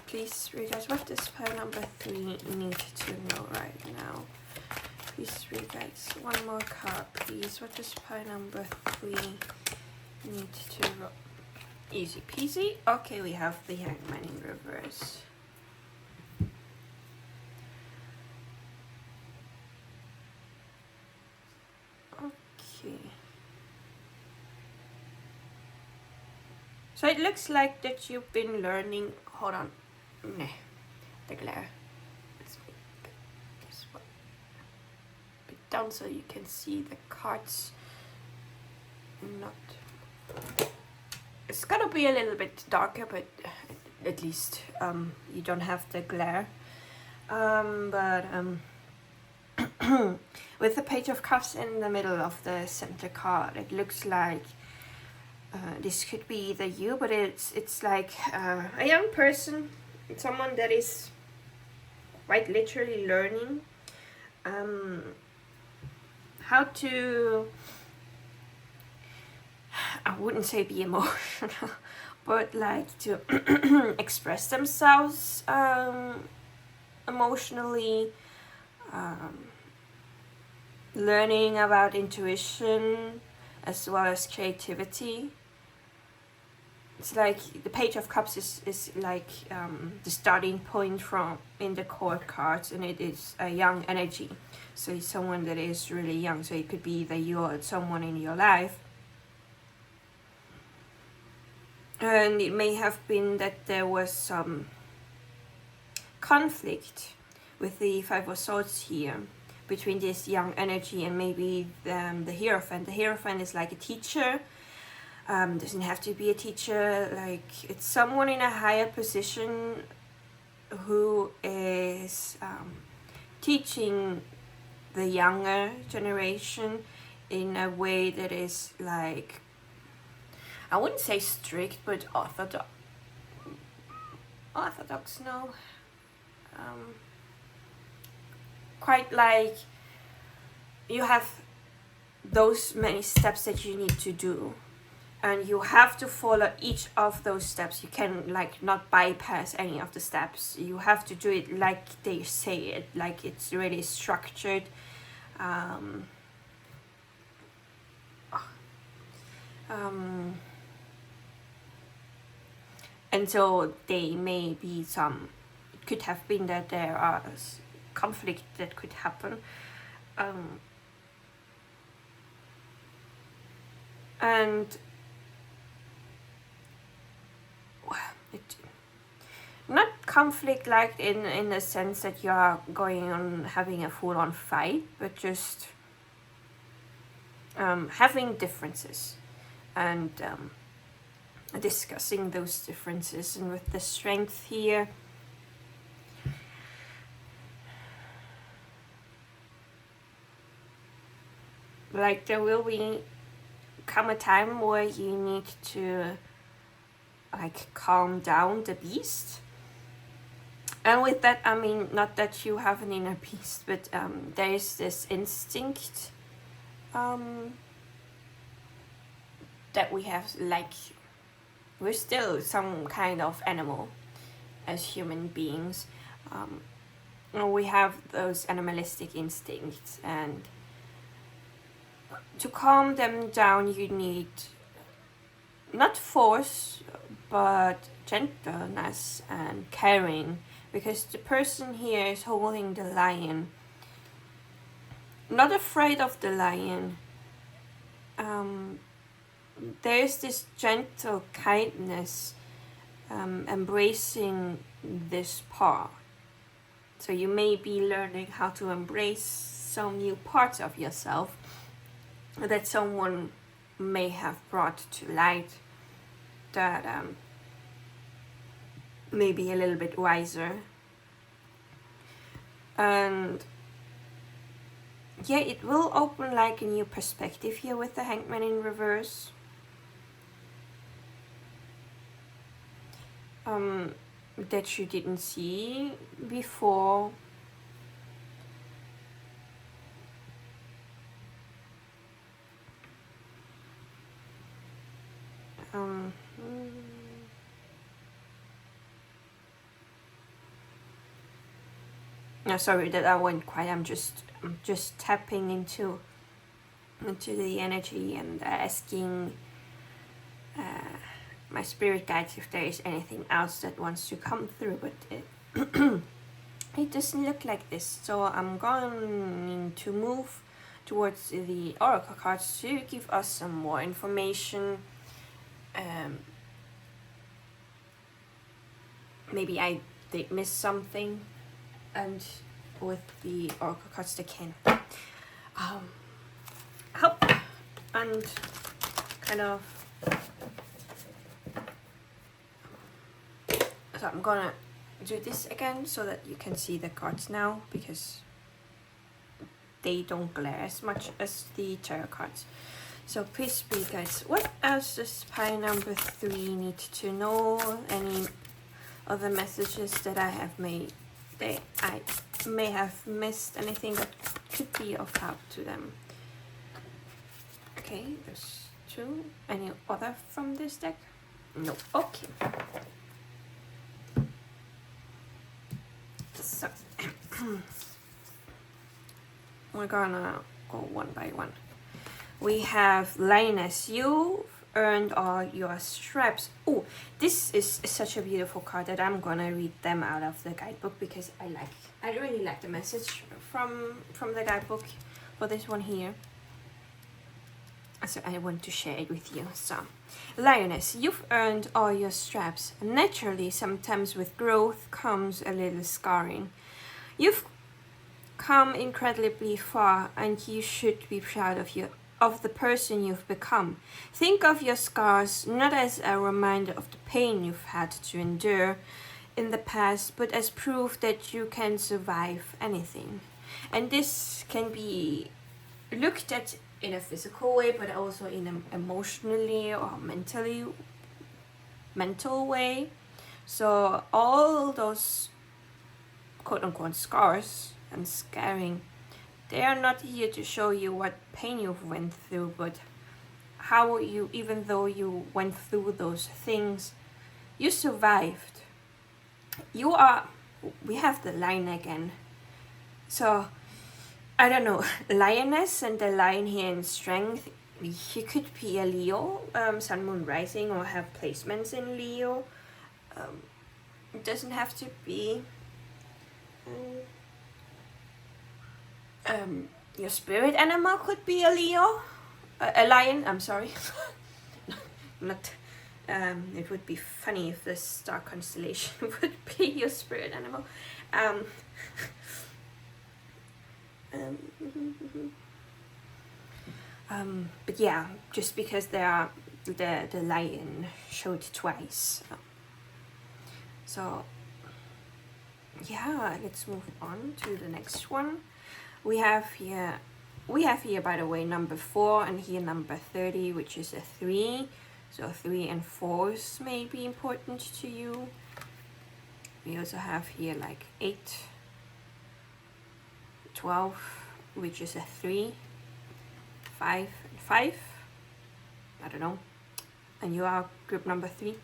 please, spirit guides, what does pile number 3 need to know right now? Please, spirit guides, one more card, please. What does pile number 3 need to roll? Easy peasy. Okay, we have the Hangman in reverse. Okay. So it looks like that you've been learning. Hold on. Nah, the glare. Down so you can see the cards. It's gonna be a little bit darker, but at least you don't have the glare. With the Page of Cups in the middle of the center card, it looks like this could be either you, but it's like a young person, someone that is quite literally learning how to, I wouldn't say be emotional, but like to express themselves emotionally, learning about intuition as well as creativity. It's like the Page of Cups is like the starting point from in the court cards, and it is a young energy. So it's someone that is really young. So it could be that you or someone in your life. And it may have been that there was some conflict with the 5 of Swords here between this young energy and maybe the Hierophant. The Hierophant is like a teacher. Doesn't have to be a teacher. Like it's someone in a higher position who is teaching the younger generation in a way that is like, I wouldn't say strict, but orthodox. No. Quite like you have those many steps that you need to do, and you have to follow each of those steps. You can like not bypass any of the steps. You have to do it like they say it, like it's really structured. And so they may be some, it could have been that there are conflict that could happen. And it, not conflict like in the sense that you are going on having a full-on fight, but just having differences and discussing those differences. And with the strength here, like there will come a time where you need to like calm down the beast. And with that, I mean not that you have an inner beast, but there is this instinct that we have, like we're still some kind of animal as human beings. We have those animalistic instincts, and to calm them down you need not force but gentleness and caring, because the person here is holding the lion, not afraid of the lion. There is this gentle kindness, embracing this part. So you may be learning how to embrace some new parts of yourself that someone may have brought to light, that may be a little bit wiser. And yeah, it will open like a new perspective here with the Hangman in reverse. That you didn't see before. No, sorry that I went quiet. I'm just tapping into the energy and asking my spirit guides if there is anything else that wants to come through, but it doesn't look like this. So I'm going to move towards the oracle cards to give us some more information. Maybe I did miss something, and with the oracle cards they can help and kind of. So I'm gonna do this again so that you can see the cards now, because they don't glare as much as the tarot cards. So please, spirit guides, what else does pile number 3 need to know? Any other messages that I have made that I may have missed, anything that could be of help to them? Okay, there's 2. Any other from this deck? No. Okay. So we're gonna go one by one. We have Lioness. You've earned all your straps. Oh, this is such a beautiful card that I'm gonna read them out of the guidebook, because I really like the message from the guidebook for this one here. So I want to share it with you. So, Lioness, you've earned all your straps. Naturally, sometimes with growth comes a little scarring. You've come incredibly far, and you should be proud of the person you've become. Think of your scars not as a reminder of the pain you've had to endure in the past, but as proof that you can survive anything. And this can be looked at in a physical way, but also in an emotionally or mental way. So all those quote-unquote scars and scarring, they are not here to show you what pain you've went through, but how you, even though you went through those things, you survived. We have the lion again. So I don't know, lioness and the lion here in strength, you could be a Leo, Sun, Moon, Rising, or have placements in Leo. It doesn't have to be your spirit animal could be a Leo, a lion. I'm sorry, not. It would be funny if the star constellation would be your spirit animal. But yeah, just because they are the lion showed twice. So yeah, let's move on to the next one. We have here, by the way, number 4, and here number 30, which is a 3. So 3 and 4s may be important to you. We also have here like 8, 12, which is a 3, 5, and 5. I don't know. And you are group number 3.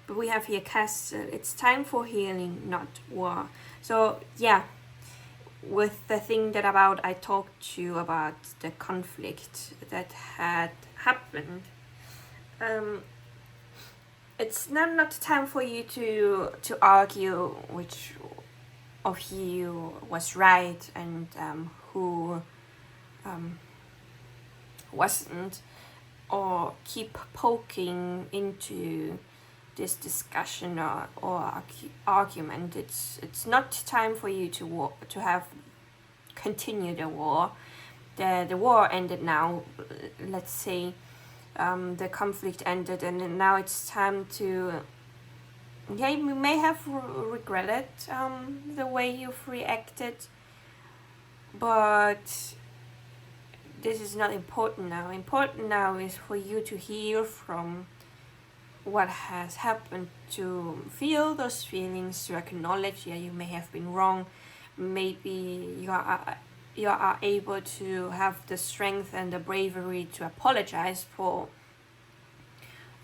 But we have here castle. It's time for healing, not war. So yeah, with the thing that I talked to you about the conflict that had happened, it's not time for you to argue which of you was right and who wasn't, or keep poking into this discussion or argument. It's not time for you to continue the war. The war ended now. Let's say the conflict ended, and now it's time to. Yeah, you may have regretted the way you've reacted, but this is not important now. Important now is for you to heal from what has happened, to feel those feelings, to acknowledge, yeah, you may have been wrong. Maybe you are able to have the strength and the bravery to apologize for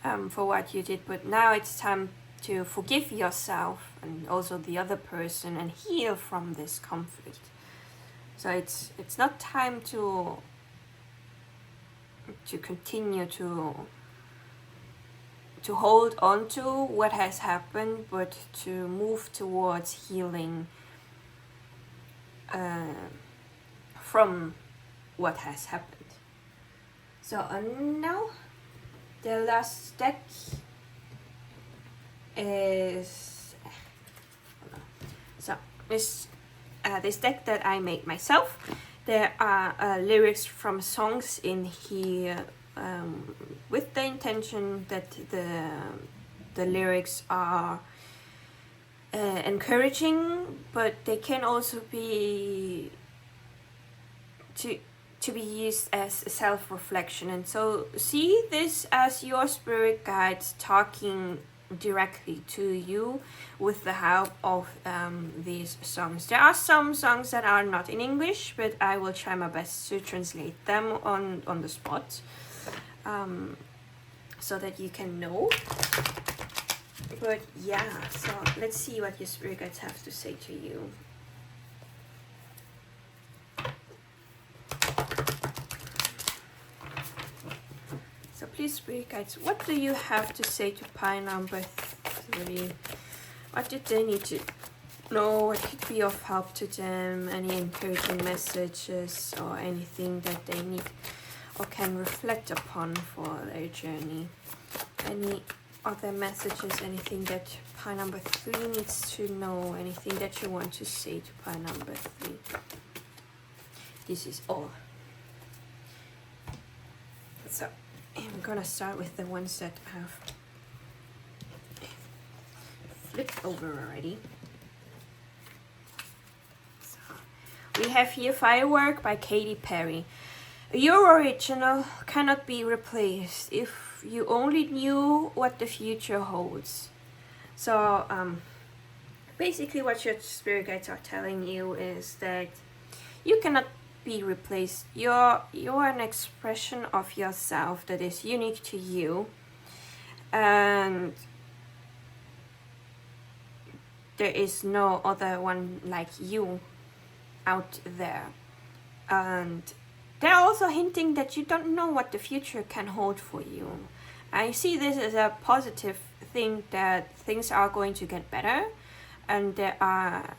what you did, but now it's time to forgive yourself and also the other person and heal from this conflict. So it's not time to continue to hold on to what has happened, but to move towards healing from what has happened. So now the last deck is this deck that I made myself. There are lyrics from songs in here with the intention that the lyrics are encouraging, but they can also be to be used as self-reflection. And so see this as your spirit guides talking directly to you with the help of these songs. There are some songs that are not in English, but I will try my best to translate them on the spot, so that you can know. But yeah, so let's see what your spirit guides have to say to you. So please, spirit guides, what do you have to say to pile number 3? What do they need to know? What could be of help to them? Any encouraging messages or anything that they need or can reflect upon for their journey? Any other messages, anything that pile number 3 needs to know, anything that you want to say to pile number 3? This is all. So I'm gonna start with the ones that have flipped over already. So we have here Firework by Katy Perry. Your original cannot be replaced if you only knew what the future holds. So basically what your spirit guides are telling you is that you cannot be replaced. You're an expression of yourself that is unique to you, and there is no other one like you. out there. And they're also hinting that you don't know what the future can hold for you. I see this as a positive thing, that things are going to get better and there are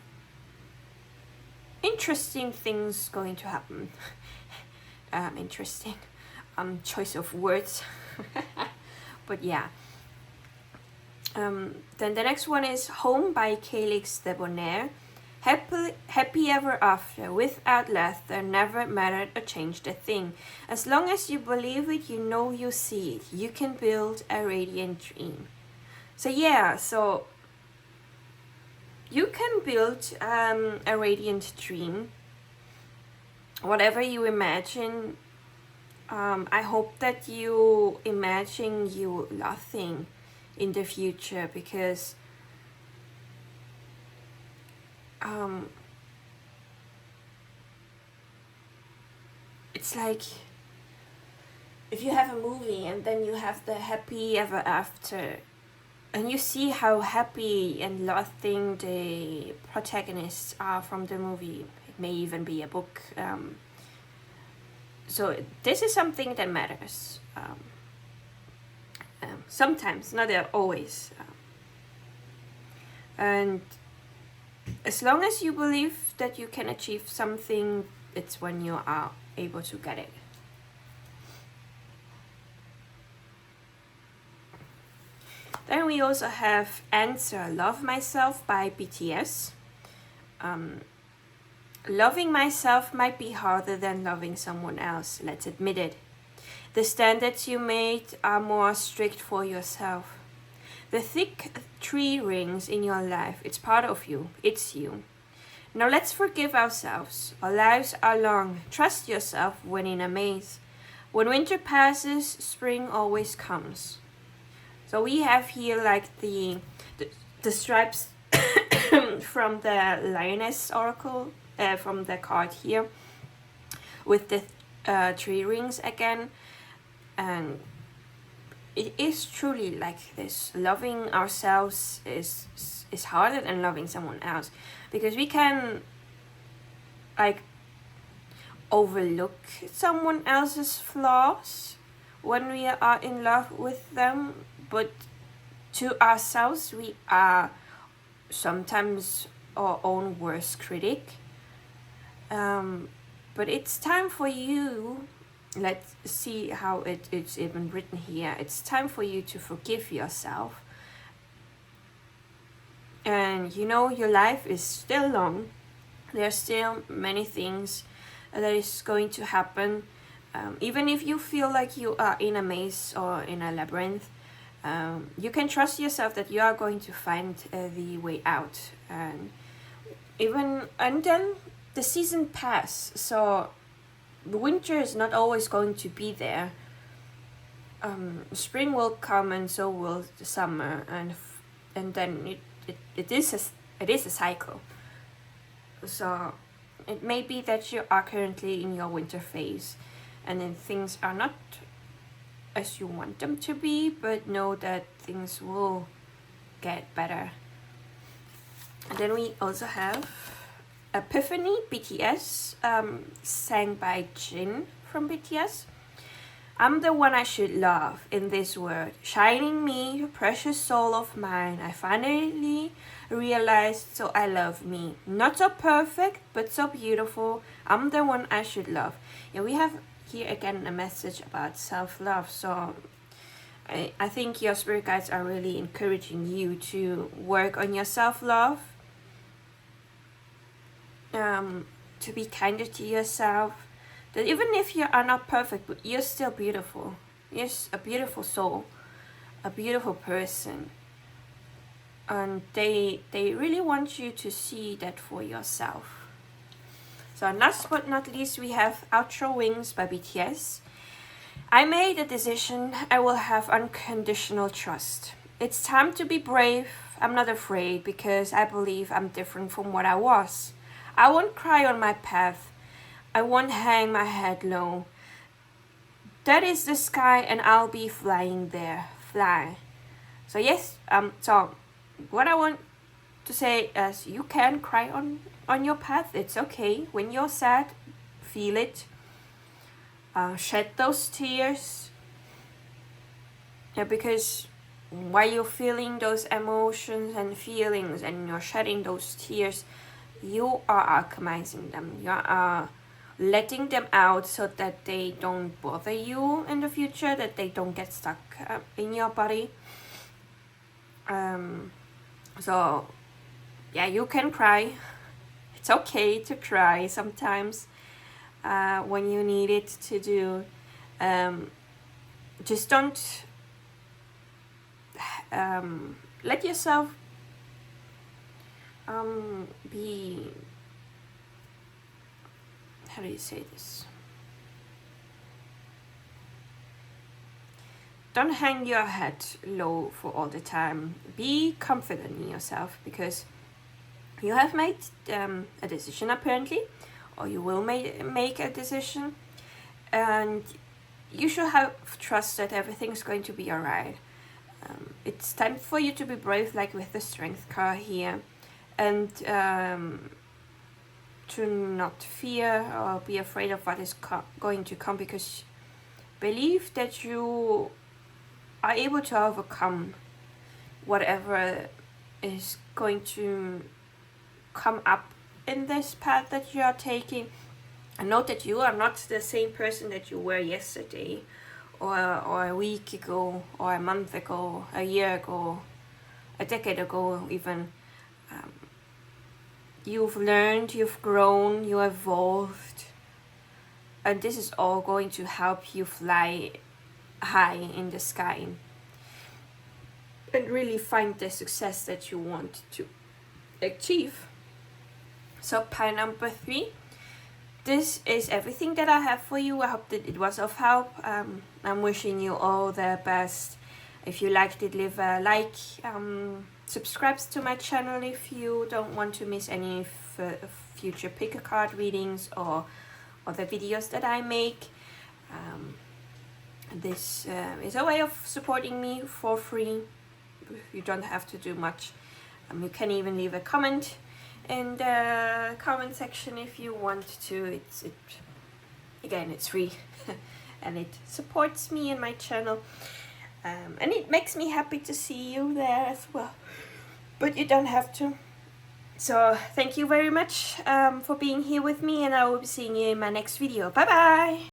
interesting things going to happen. Interesting choice of words. But yeah. Then the next one is Home by Calix Debonair. Happy ever after, without laughter, never mattered or changed a thing. As long as you believe it, you know you see it. You can build a radiant dream. So yeah, so you can build a radiant dream. Whatever you imagine, I hope that you imagine you laughing in the future, because it's like if you have a movie and then you have the happy ever after, and you see how happy and laughing the protagonists are from the movie. It may even be a book. So this is something that matters. Sometimes, not always. And as long as you believe that you can achieve something, it's when you are able to get it. Then we also have Answer, Love Myself by BTS. Loving myself might be harder than loving someone else, let's admit it. The standards you made are more strict for yourself. The thick tree rings in your life, it's part of you, it's you. Now let's forgive ourselves. Our lives are long. Trust yourself when in a maze. When winter passes, spring always comes. So we have here like the stripes from the Lioness Oracle, from the card here, with the tree rings again. And it is truly like this. Loving ourselves is harder than loving someone else, because we can like overlook someone else's flaws when we are in love with them, but to ourselves we are sometimes our own worst critic. But it's time for you, let's see how it's even written here. It's time for you to forgive yourself. And you know, your life is still long. There are still many things that is going to happen. Even if you feel like you are in a maze or in a labyrinth, you can trust yourself that you are going to find the way out. And then the season pass, so the winter is not always going to be there. Spring will come, and so will the summer, and then it is a cycle. So it may be that you are currently in your winter phase, and then things are not as you want them to be, but know that things will get better. And then we also have Epiphany, BTS, sang by Jin from BTS. I'm the one I should love in this world. Shining me, precious soul of mine. I finally realized, so I love me. Not so perfect, but so beautiful. I'm the one I should love. Yeah, we have here again a message about self-love. So I think your spirit guides are really encouraging you to work on your self-love. To be kinder to yourself. That even if you are not perfect, but you're still beautiful. You're a beautiful soul, a beautiful person. And they really want you to see that for yourself. So last but not least, we have Outro Wings by BTS. I made a decision. I will have unconditional trust. It's time to be brave. I'm not afraid, because I believe I'm different from what I was. I won't cry on my path. I won't hang my head low. That is the sky, and I'll be flying there. Fly. So yes, so what I want to say as you can cry on your path. It's okay. When you're sad, feel it. Shed those tears. Yeah, because while you're feeling those emotions and feelings and you're shedding those tears, you are alchemizing them. You are letting them out so that they don't bother you in the future, that they don't get stuck in your body. So yeah, you can cry. It's okay to cry sometimes when you need it to do. Just don't let yourself be, how do you say this? Don't hang your head low for all the time. Be confident in yourself, because you have made a decision apparently, or you will make a decision, and you should have trust that everything's going to be alright. It's time for you to be brave, like with the Strength card here, and to not fear or be afraid of what is going to come, because believe that you are able to overcome whatever is going to come up in this path that you are taking. And note that you are not the same person that you were yesterday, or a week ago, or a month ago, a year ago, a decade ago even. You've learned, you've grown, you evolved, and this is all going to help you fly high in the sky and really find the success that you want to achieve. So pile number 3, this is everything that I have for you. I hope that it was of help. I'm wishing you all the best. If you liked it, leave a like, subscribe to my channel if you don't want to miss any future pick a card readings or other videos that I make. This is a way of supporting me for free. You don't have to do much. You can even leave a comment in the comment section if you want to. Again, it's free and it supports me and my channel, and it makes me happy to see you there as well, but you don't have to. So thank you very much for being here with me, and I will be seeing you in my next video. Bye bye.